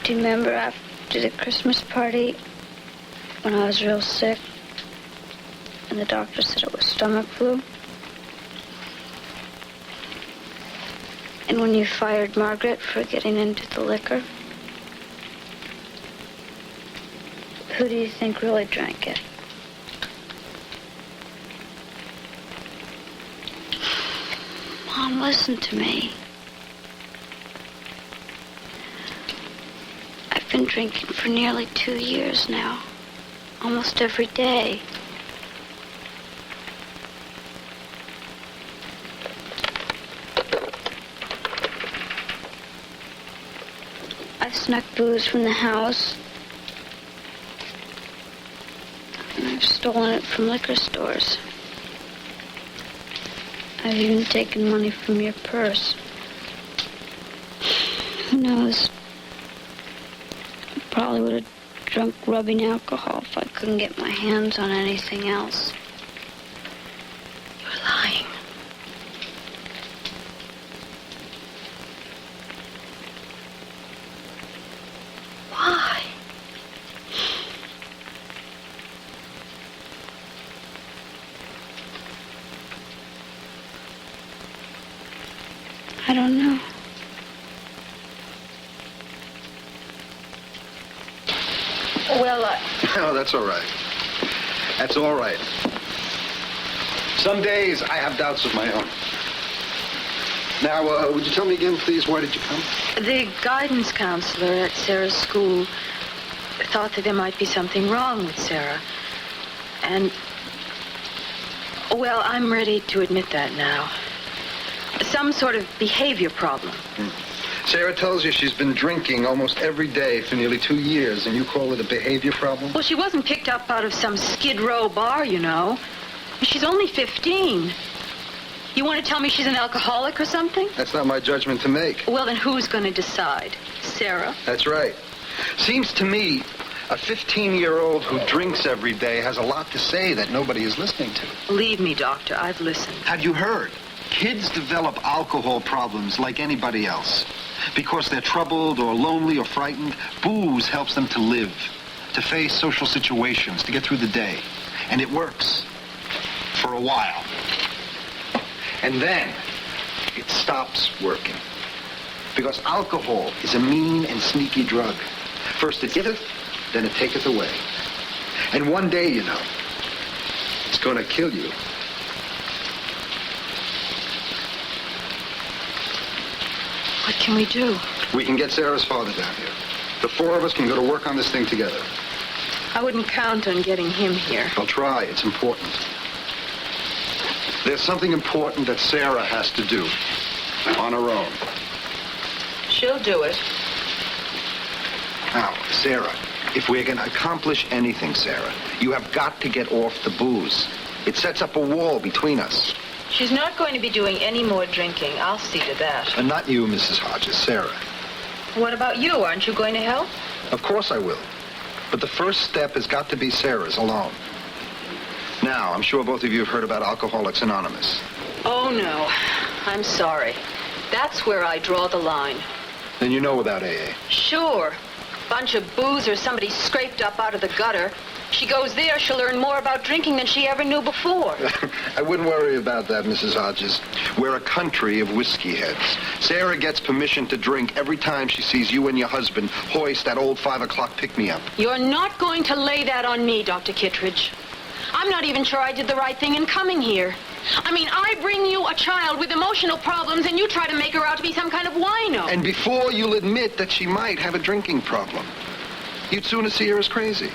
S10: Do you remember after the Christmas party when I was real sick and the doctor said it was stomach flu? And when you fired Margaret for getting into the liquor? Who do you think really drank it? Mom, listen to me. I've been drinking for nearly 2 years now. Almost every day. I've snuck booze from the house. And I've stolen it from liquor stores. I've even taken money from your purse. Who knows? I probably would have drunk rubbing alcohol if I couldn't get my hands on anything else.
S14: You're lying. Why?
S10: I don't know.
S14: Well,
S5: Oh, that's all right. That's all right. Some days I have doubts of my own. Now, would you tell me again, please, why did you come?
S18: The guidance counselor at Sarah's school thought that there might be something wrong with Sarah. And, well, I'm ready to admit that now. Some sort of behavior problem.
S5: Sarah tells you she's been drinking almost every day for nearly 2 years, and you call it a behavior problem?
S18: Well, she wasn't picked up out of some Skid Row bar, you know. She's only 15. You want to tell me she's an alcoholic or something?
S5: That's not my judgment to make.
S18: Well, then who's going to decide? Sarah?
S5: That's right. Seems to me a 15-year-old who drinks every day has a lot to say that nobody is listening to.
S18: Believe me, Doctor, I've listened.
S5: Had you heard? Kids develop alcohol problems like anybody else. Because they're troubled or lonely or frightened, booze helps them to live, to face social situations, to get through the day. And it works. For a while. And then it stops working. Because alcohol is a mean and sneaky drug. First it giveth, then it taketh away. And one day, you know, it's going to kill you.
S18: What can we do?
S5: We can get Sarah's father down here. The four of us can go to work on this thing together.
S18: I wouldn't count on getting him here.
S5: I'll try. It's important. There's something important that Sarah has to do on her own.
S18: She'll do it.
S5: Now, Sarah, if we're going to accomplish anything, Sarah, you have got to get off the booze. It sets up a wall between us.
S18: She's not going to be doing any more drinking. I'll see to that.
S5: And not you, Mrs. Hodges, Sarah.
S18: What about you? Aren't you going to help?
S5: Of course I will. But the first step has got to be Sarah's alone. Now, I'm sure both of you have heard about Alcoholics Anonymous.
S18: Oh, no. I'm sorry. That's where I draw the line.
S5: Then you know about AA.
S18: Sure. Bunch of booze or somebody scraped up out of the gutter. She goes there, she'll learn more about drinking than she ever knew before.
S5: I wouldn't worry about that, Mrs. Hodges. We're a country of whiskey heads. Sarah gets permission to drink every time she sees you and your husband hoist that old 5 o'clock pick-me-up.
S14: You're not going to lay that on me, Dr. Kittredge. I'm not even sure I did the right thing in coming here. I mean, I bring you a child with emotional problems and you try to make her out to be some kind of wino.
S5: And before you'll admit that she might have a drinking problem, you'd sooner see her as crazy.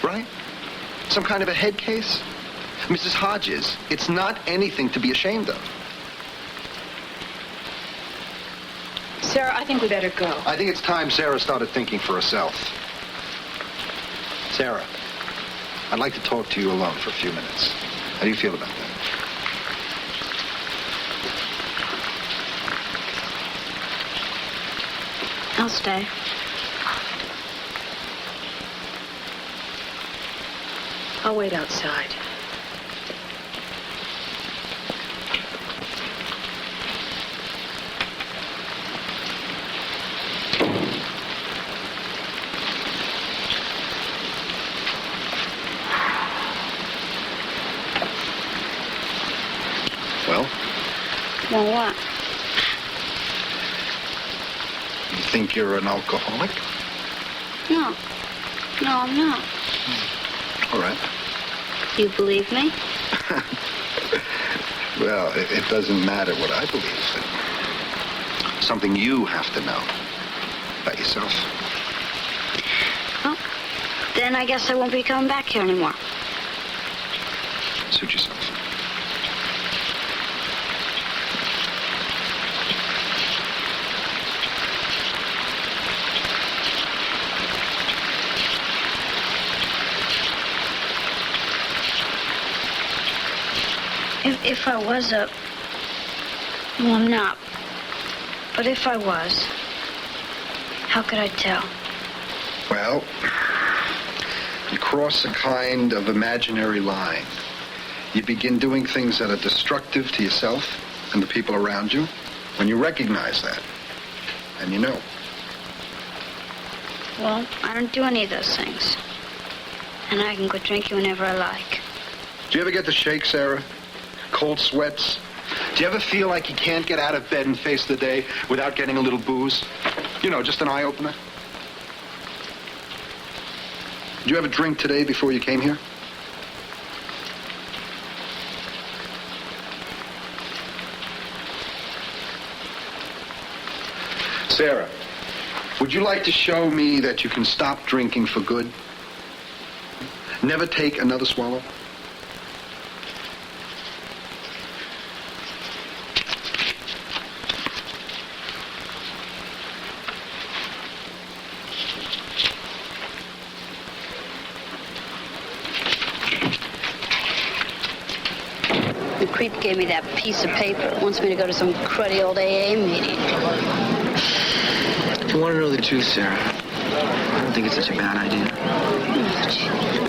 S5: Right? Some kind of a head case? Mrs. Hodges, it's not anything to be ashamed of.
S14: Sarah, I think we better go.
S5: I think it's time Sarah started thinking for herself. Sarah, I'd like to talk to you alone for a few minutes. How do you feel about that?
S4: I'll stay.
S16: I'll wait outside.
S5: Well?
S4: Well, what?
S5: You think you're an alcoholic?
S4: No. No, I'm not.
S5: All right.
S4: You believe me?
S5: Well, it doesn't matter what I believe. Something you have to know about yourself.
S4: Well, then I guess I won't be coming back here anymore.
S5: Suit yourself.
S4: If I was well, I'm not. But if I was, how could I tell?
S5: Well, you cross a kind of imaginary line. You begin doing things that are destructive to yourself and the people around you. When you recognize that, and you know.
S4: Well, I don't do any of those things. And I can quit drinking whenever I like.
S5: Do you ever get the shakes, Sarah? Cold sweats? Do you ever feel like you can't get out of bed and face the day without getting a little booze? You know, just an eye-opener. Did you ever drink today before you came here? Sarah, would you like to show me that you can stop drinking for good? Never take another swallow?
S4: The creep gave me that piece of paper. Wants me to go to some cruddy old AA meeting.
S12: If you want to know the truth, Sarah, I don't think it's such a bad idea.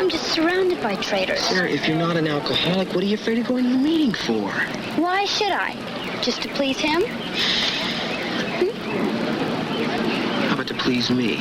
S4: I'm just surrounded by traitors.
S12: Sarah, if you're not an alcoholic, what are you afraid of going to the meeting for?
S4: Why should I? Just to please him?
S12: How about to please me?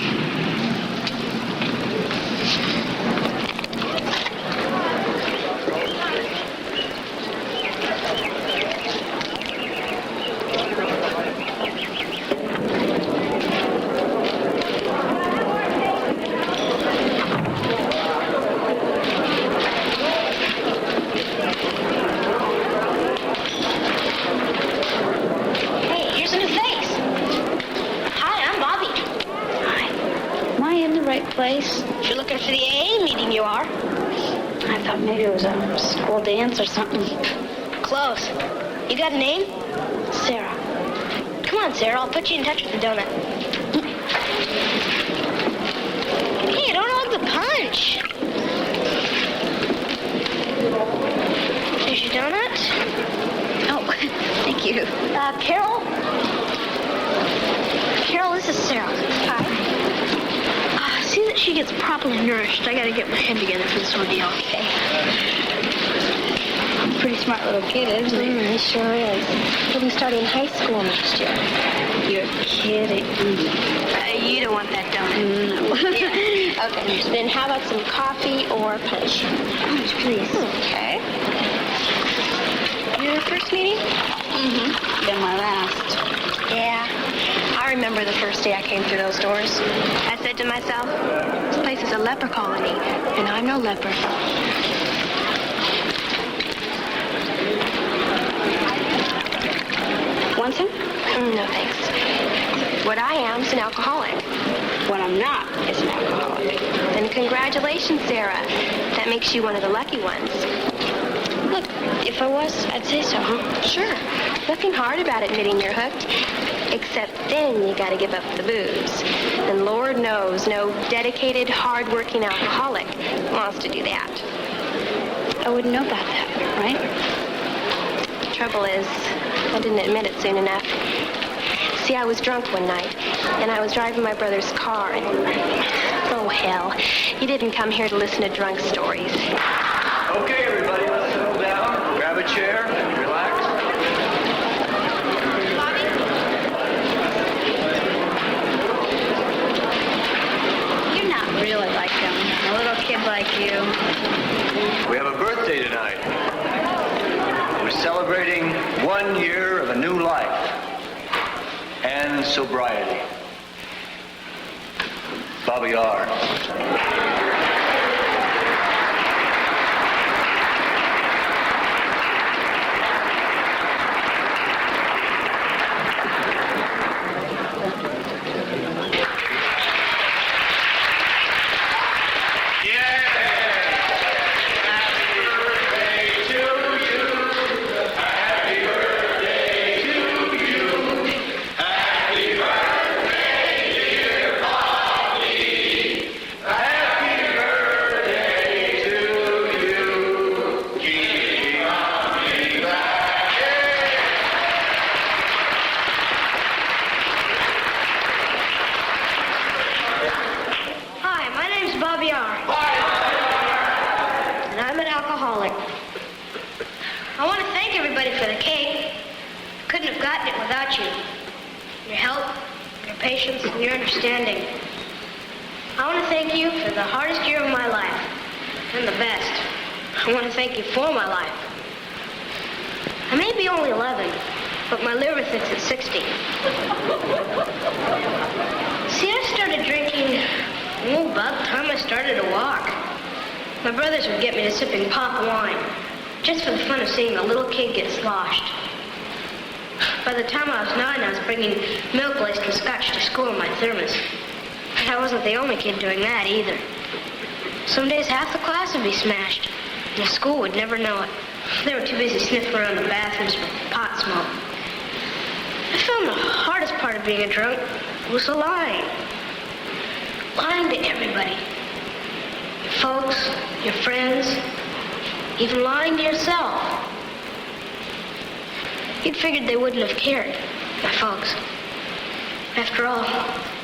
S4: Place?
S8: If you're looking for the AA meeting, you are.
S4: I thought maybe it was a school dance or something.
S8: Close. You got a name?
S4: Sarah.
S8: Come on, Sarah. I'll put you in touch with the donut. Hey, don't hog the punch. Here's your donut.
S4: Oh, thank you.
S8: Carol?
S4: Carol, this is Sarah.
S8: Hi.
S4: See that she gets properly nourished. I gotta get my head together for this ordeal.
S8: Okay.
S4: Pretty smart little kid, isn't he?
S8: He sure is. He'll be starting high school next year.
S4: You're kidding.
S8: You don't want that donut.
S4: No.
S8: Yeah. Okay. Then how about some coffee or punch?
S4: Punch, please.
S8: Okay. Your first meeting?
S4: Mm-hmm. Then my last.
S8: Yeah. I remember the first day I came through those doors. I said to myself, this place is a leper colony, and I'm no leper.
S4: Want some?
S8: No, thanks. What I am is an alcoholic.
S4: What I'm not is an alcoholic.
S8: Then congratulations, Sarah. That makes you one of the lucky ones.
S4: Look, if I was, I'd say so, huh?
S8: Sure. Nothing hard about admitting you're hooked. Except then you gotta give up the booze. And Lord knows no dedicated, hard-working alcoholic wants to do that.
S4: I wouldn't know about that, right?
S8: Trouble is, I didn't admit it soon enough. See, See, I was drunk one night, and I was driving my brother's car, and... Oh, hell. He didn't come here to listen to drunk stories.
S1: Okay, everybody, let's settle down. Grab a chair and relax.
S10: You're not really like them. A little kid like you.
S1: We have a birthday tonight. We're celebrating 1 year of a new life and sobriety. Bobby R.
S8: Thank you for my life. I may be only 11, but my liver thinks it's 60. See, I started drinking, about the time I started to walk. My brothers would get me to sipping pop wine, just for the fun of seeing a little kid get sloshed. By the time I was 9, I was bringing milk laced with scotch to school in my thermos. And I wasn't the only kid doing that either. Some days half the class would be smashed. The school would never know it. They were too busy sniffing around the bathrooms for pot smoke. I found the hardest part of being a drunk was the lying. Lying to everybody. Your folks, your friends, even lying to yourself. You'd figured they wouldn't have cared, my folks. After all,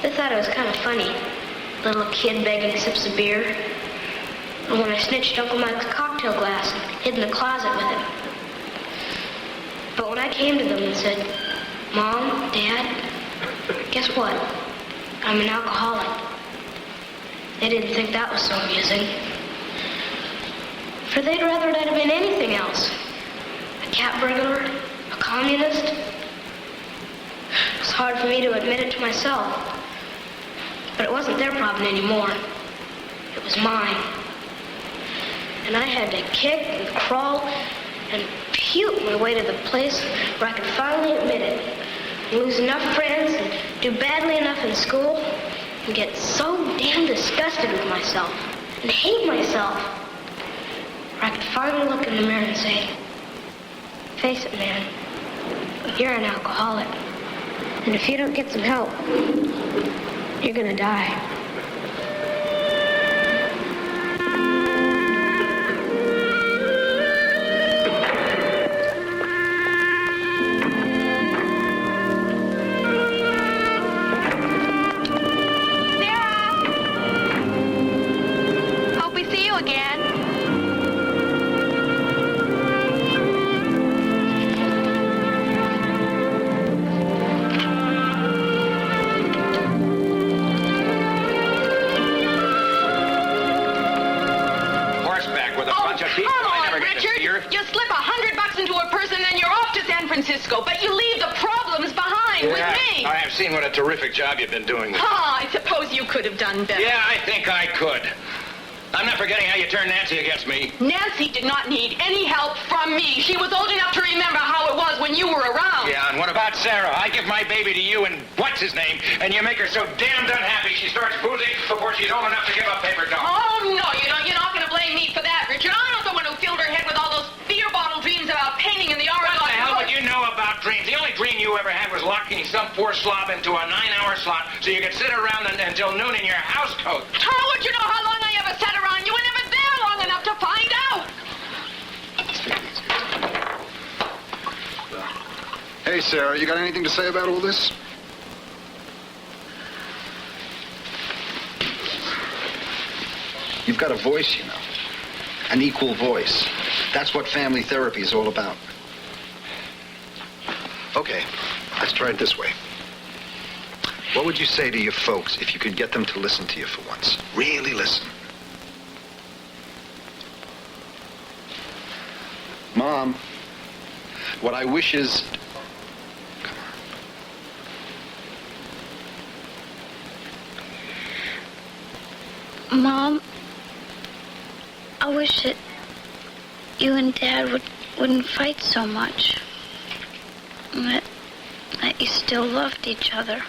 S8: they thought it was kind of funny. Little kid begging sips of beer. And when I snitched Uncle Mike's cocktail glass and hid in the closet with it. But when I came to them and said, Mom, Dad, guess what? I'm an alcoholic. They didn't think that was so amusing. For they'd rather it had been anything else. A cat burglar, a communist. It was hard for me to admit it to myself. But it wasn't their problem anymore. It was mine. And I had to kick and crawl and puke my way to the place where I could finally admit it, and lose enough friends and do badly enough in school and get so damn disgusted with myself and hate myself where I could finally look in the mirror and say, face it, man, you're an alcoholic. And if you don't get some help, you're gonna die.
S14: But you leave the problems behind with me.
S3: I have seen what a terrific job you've been doing.
S14: I suppose you could have done better.
S3: Yeah, I think I could. I'm not forgetting how you turned Nancy against me.
S14: Nancy did not need any help from me. She was old enough to remember how it was when you were around.
S3: Yeah, and what about Sarah? I give my baby to you and what's his name, and you make her so damned unhappy she starts boozing before she's old enough to give up paper dolls.
S14: Oh, no, you're not going to blame me for that, Richard. I'm not the one who filled her head with all those beer bottle dreams about painting in the art.
S3: What the hell would you know about dreams? The only dream you ever had was locking some poor slob into a 9-hour slot so you could sit around until noon in your house coat.
S14: How would you know how long I ever sat around? You were never there long enough to find out.
S5: Hey, Sarah, you got anything to say about all this? You've got a voice, you know. An equal voice. That's what family therapy is all about. Okay, let's try it this way. What would you say to your folks if you could get them to listen to you for once? Really listen. Mom, what I wish is...
S4: Mom, I wish that you and Dad wouldn't fight so much. And that you still loved each other.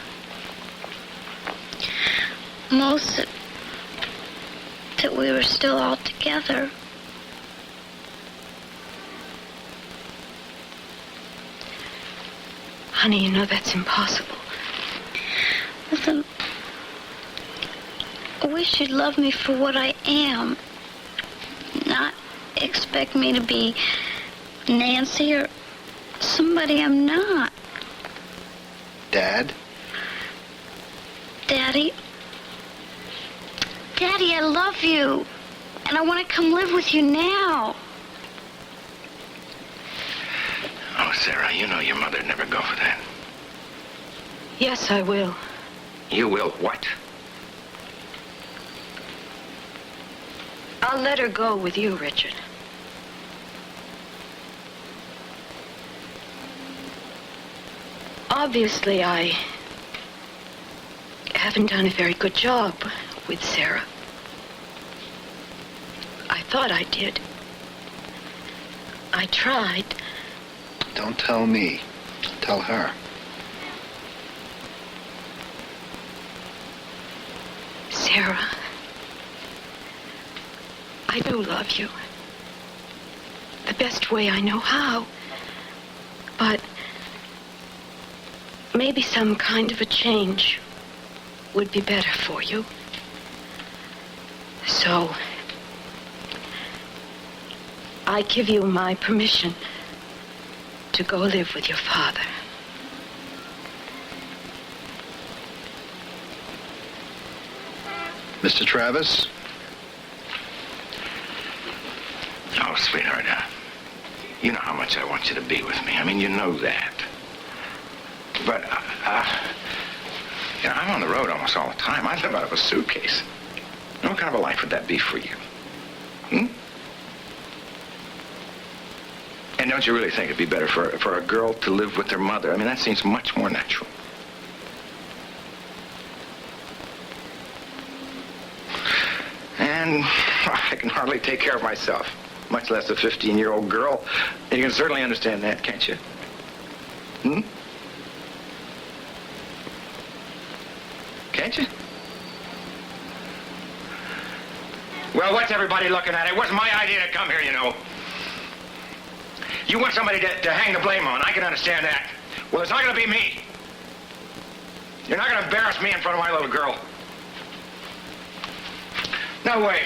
S4: Most that we were still all together.
S18: Honey, you know that's impossible.
S4: Listen, I wish you'd love me for what I am. Not expect me to be Nancy or somebody I'm not.
S5: Dad?
S4: Daddy, I love you. And I want to come live with you now.
S3: Oh, Sarah, you know your mother'd never go for that.
S18: Yes, I will.
S3: You will what?
S18: I'll let her go with you, Richard. Obviously, I haven't done a very good job with Sarah. I thought I did. I tried.
S5: Don't tell me. Tell her.
S18: Sarah, I do love you. The best way I know how. But maybe some kind of a change would be better for you. So, I give you my permission to go live with your father.
S5: Mr. Travis?
S3: Oh, sweetheart, you know how much I want you to be with me. I mean, you know that. But, you know, I'm on the road almost all the time. I live out of a suitcase. What kind of a life would that be for you? And don't you really think it'd be better for a girl to live with their mother? I mean, that seems much more natural. And I can hardly take care of myself, much less a 15-year-old girl. And you can certainly understand that, can't you? Can't you? Well, what's everybody looking at? It wasn't my idea to come here, you know. You want somebody to hang the blame on. I can understand that. Well, it's not going to be me. You're not going to embarrass me in front of my little girl. No way.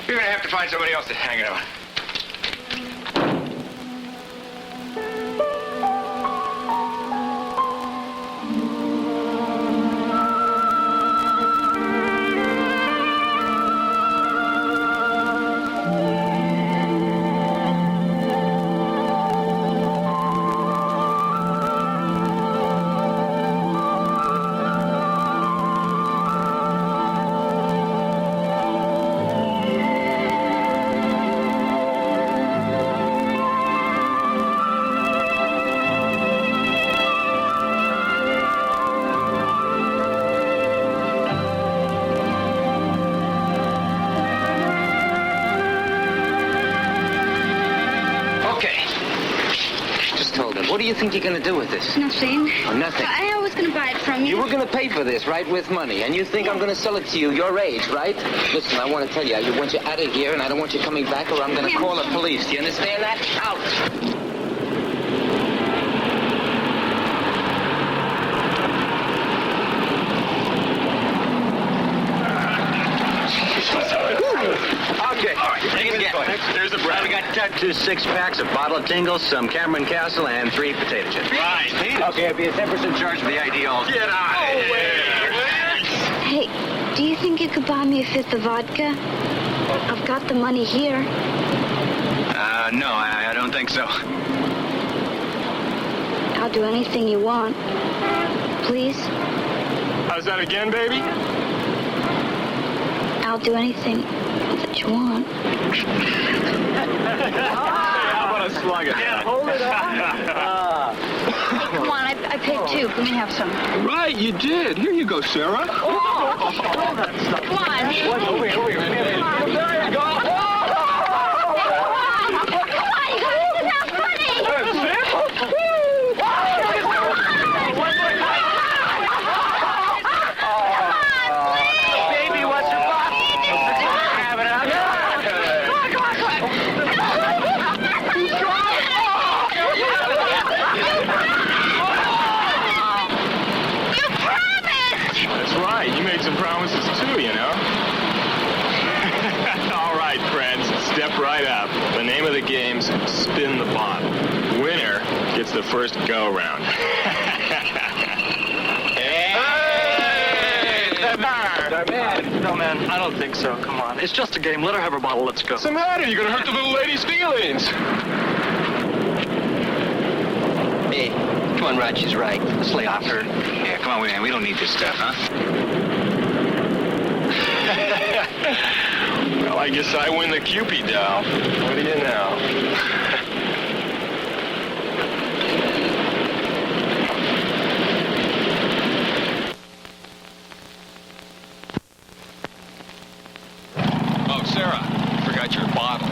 S3: You're going to have to find somebody else to hang it on.
S15: What do you think you're going to do with this?
S4: Nothing.
S15: Oh, nothing.
S4: I was going to buy it from you.
S15: You were going to pay for this, right, with money. And you think I'm going to sell it to you your age, right? Listen, I want to tell you, I want you out of here, and I don't want you coming back, or I'm going to call the police. Do you understand that? Out!
S19: Okay. All right. Take it again. There's the bread. We got 2 6-packs, a bottle of Tingles, some Cameron Castle, and 3 potato chips. Right. Okay, I'll be a 10% charge for the ID also. Get out of here.
S4: Hey, do
S10: Do you think you could buy me a fifth of vodka? I've got the money here.
S1: No, I don't think so.
S10: I'll do anything you want. Please?
S11: How's that again, baby?
S10: I'll do anything that you want.
S11: How about a slug of that?
S1: Hold it up.
S10: Come on, I paid $2. Let me have some.
S11: Right, you did. Here you go, Sarah.
S10: Come on.
S1: Over here.
S11: There you go. Right up. The name of the game's Spin the Bottle. Winner gets the first go-round.
S1: Hey! No, man, I don't think so. Come on. It's just a game. Let her have her bottle. Let's go.
S11: What's the matter? You're going to hurt the little lady's feelings.
S1: Hey, come on, Rod. She's right. Let's lay off her.
S3: Yeah, come on, man. We don't need this stuff, huh?
S11: Well, I guess I win the Cupid doll. What do you know?
S17: Oh, Sarah, you forgot your bottle.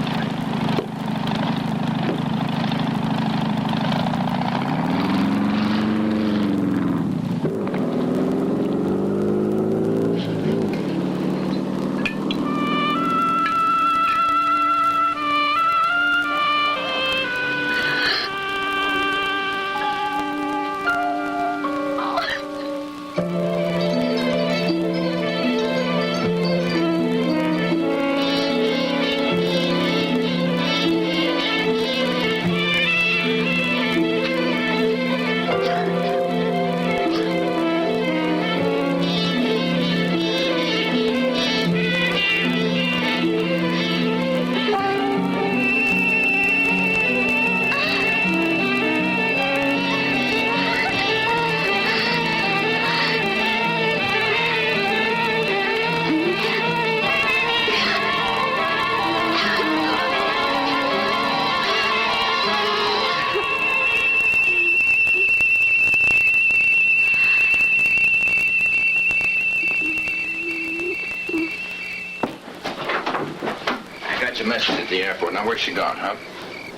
S3: Message at the airport. Now, where's she gone, huh?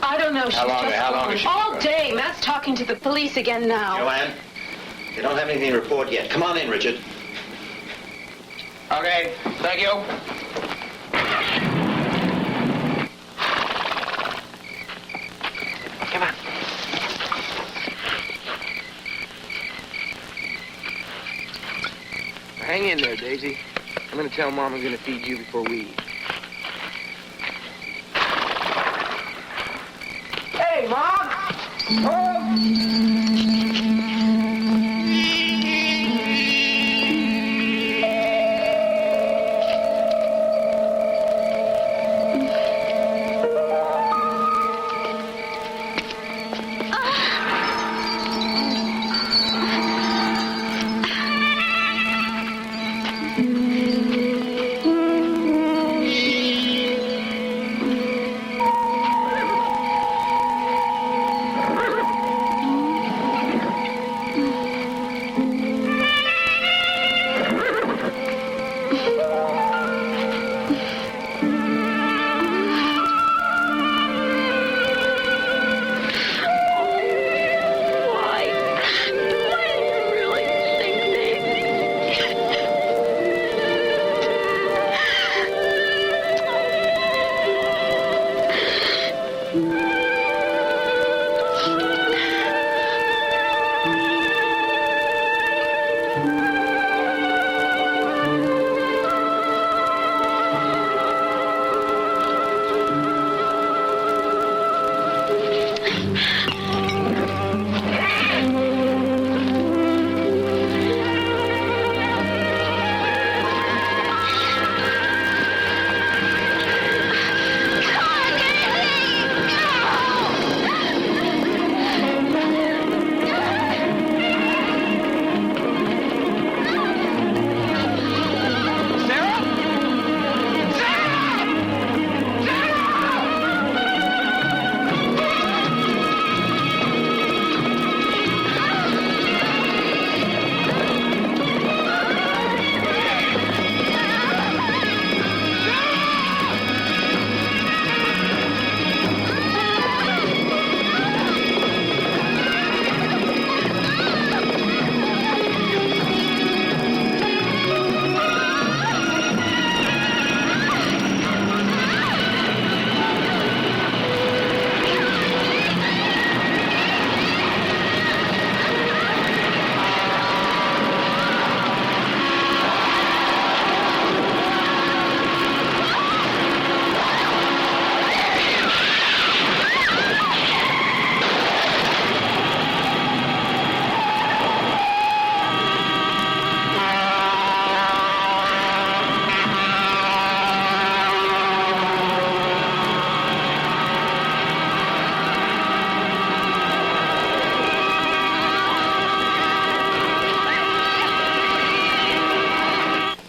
S14: I don't know.
S3: How long has she been
S14: all
S3: gone?
S14: day. Matt's talking to the police again now.
S19: Joanne, you don't have anything to report yet. Come on in, Richard.
S3: Okay, thank you.
S15: Come on. Hang in there, Daisy. I'm going to tell Mom I'm going to feed you before we eat. Hey, Mom!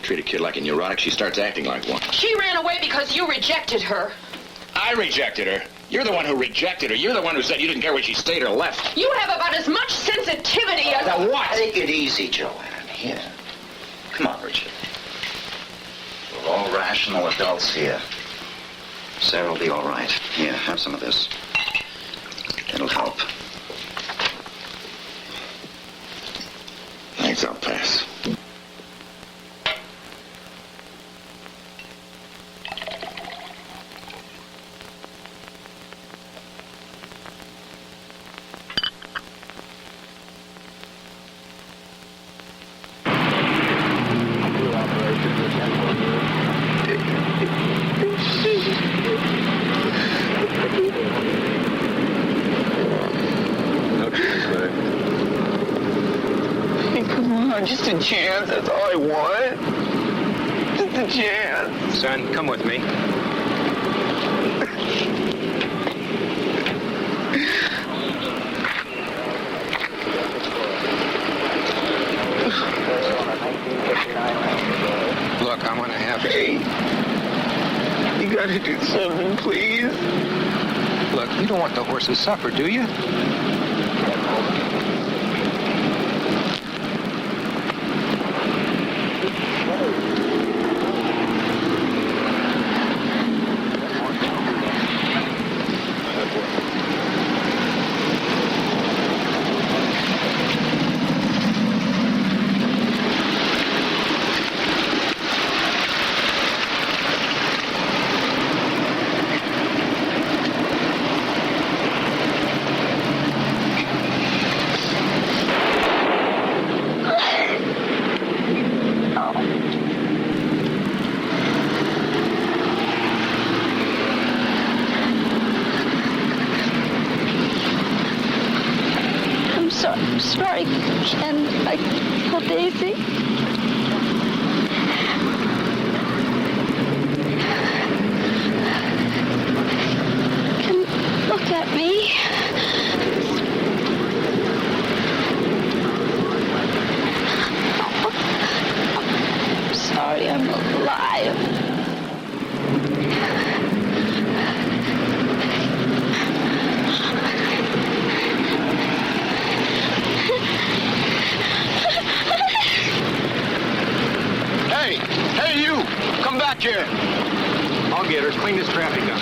S3: Treat a kid like a neurotic, she starts acting like one.
S14: She ran away because you rejected her.
S3: I rejected her. You're the one who rejected her. You're the one who said you didn't care whether she stayed or left.
S14: You have about as much sensitivity as...
S3: The what?
S13: Take it easy, Joanne. Here. Come on, Richard. We're all rational adults here. Sarah will be all right. Here, have some of this. It'll help.
S3: Thanks, I'll pass.
S15: Just a chance, that's all I want. Just a chance.
S12: Son, come with me. Look, I'm gonna have...
S15: Hey, you gotta do something, please.
S12: Look, you don't want the horse to suffer, do you?
S10: Sorry, Ken. I killed Daisy. Ken, look at me. I'm sorry, I'm alive.
S3: Hey, you! Come back here!
S12: I'll get her. Clean this traffic up.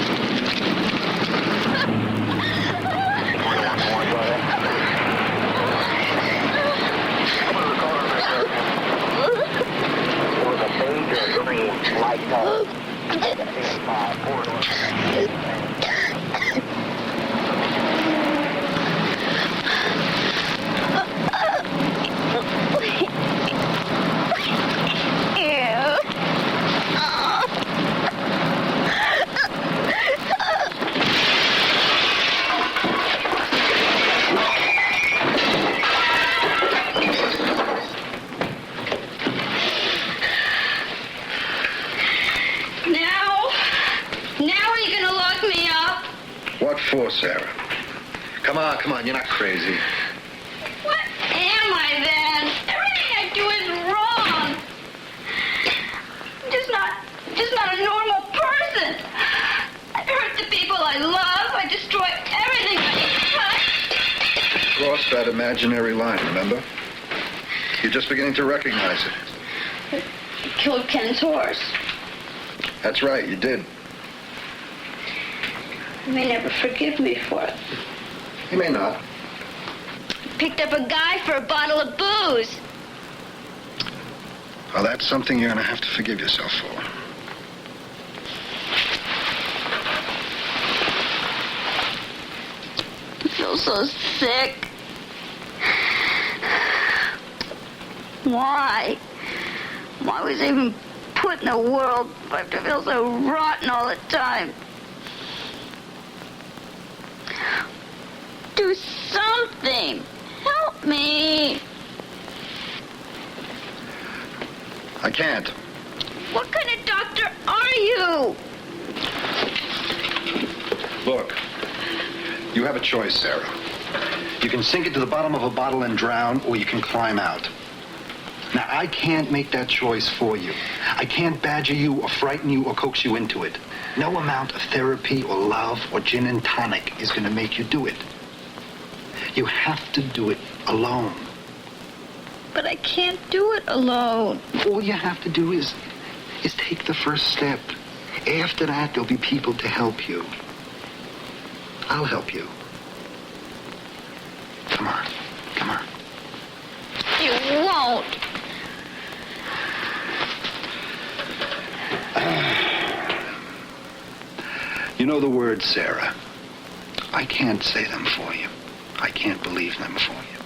S5: For, Sarah? Come on, you're not crazy.
S10: What am I then? Everything I do is wrong. I'm just not a normal person. I hurt the people I love. I destroy everything I touch.
S5: Cross that imaginary line, remember? You're just beginning to recognize it.
S10: I killed Ken's horse.
S5: That's right, you did.
S10: You may never forgive me for it.
S5: You may not.
S10: Picked up a guy for a bottle of booze.
S5: Well, that's something you're going to have to forgive yourself for.
S10: I feel so sick. Why? Why was I even put in the world if I have to feel so rotten all the time? Do something. Help me.
S5: I can't.
S10: What kind of doctor are you?
S5: Look, you have a choice, Sarah. You can sink it to the bottom of a bottle and drown, or you can climb out. Now, I can't make that choice for you. I can't badger you or frighten you or coax you into it. No amount of therapy or love or gin and tonic is going to make you do it. You have to do it alone.
S10: But I can't do it alone.
S5: All you have to do is take the first step. After that, there'll be people to help you. I'll help you. Come on. Come on.
S10: You won't.
S5: You know the words, Sarah. I can't say them for you. I can't believe them for you.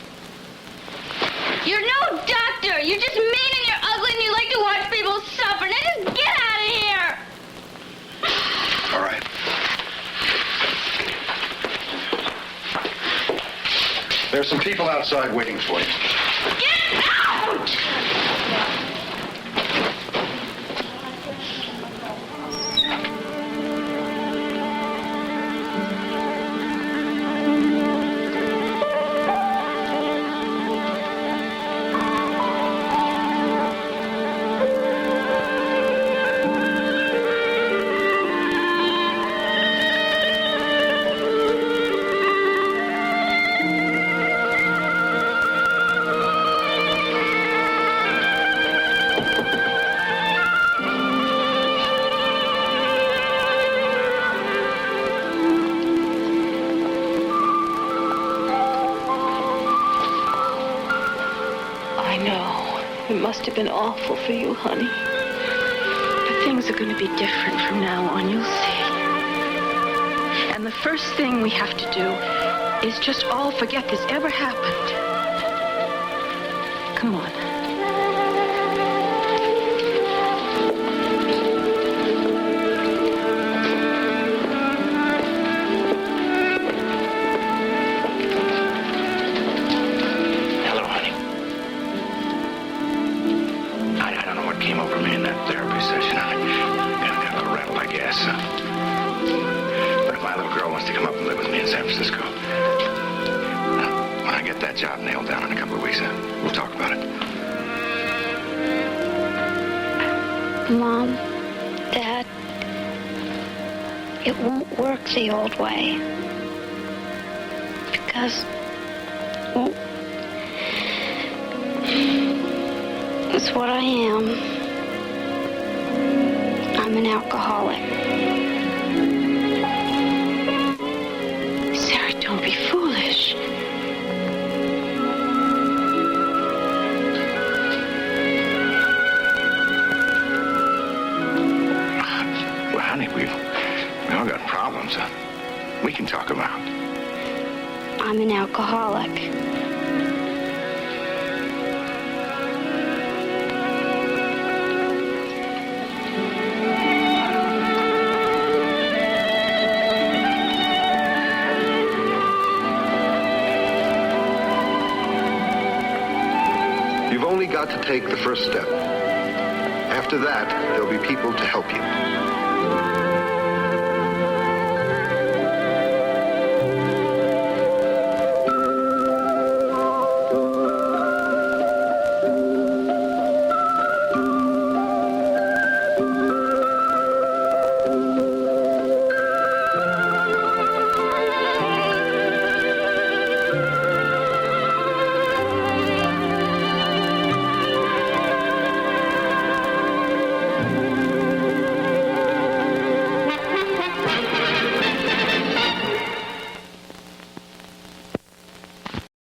S10: You're no doctor. You're just mean and you're ugly and you like to watch people suffer. Now just get out of here.
S5: All right. There's some people outside waiting for you.
S10: Get out!
S18: It must have been awful for you, honey. But things are going to be different from now on, you'll see. And the first thing we have to do is just all forget this ever happened. Come on.
S3: Job nailed down in a couple of weeks. We'll talk about it.
S4: Mom, Dad, it won't work the old way. Because, well, it's what I am. I'm an alcoholic.
S18: Sarah, don't be foolish.
S3: We all got problems we can talk about.
S4: I'm an alcoholic.
S5: You've only got to take the first step. After that, there'll be people to help you.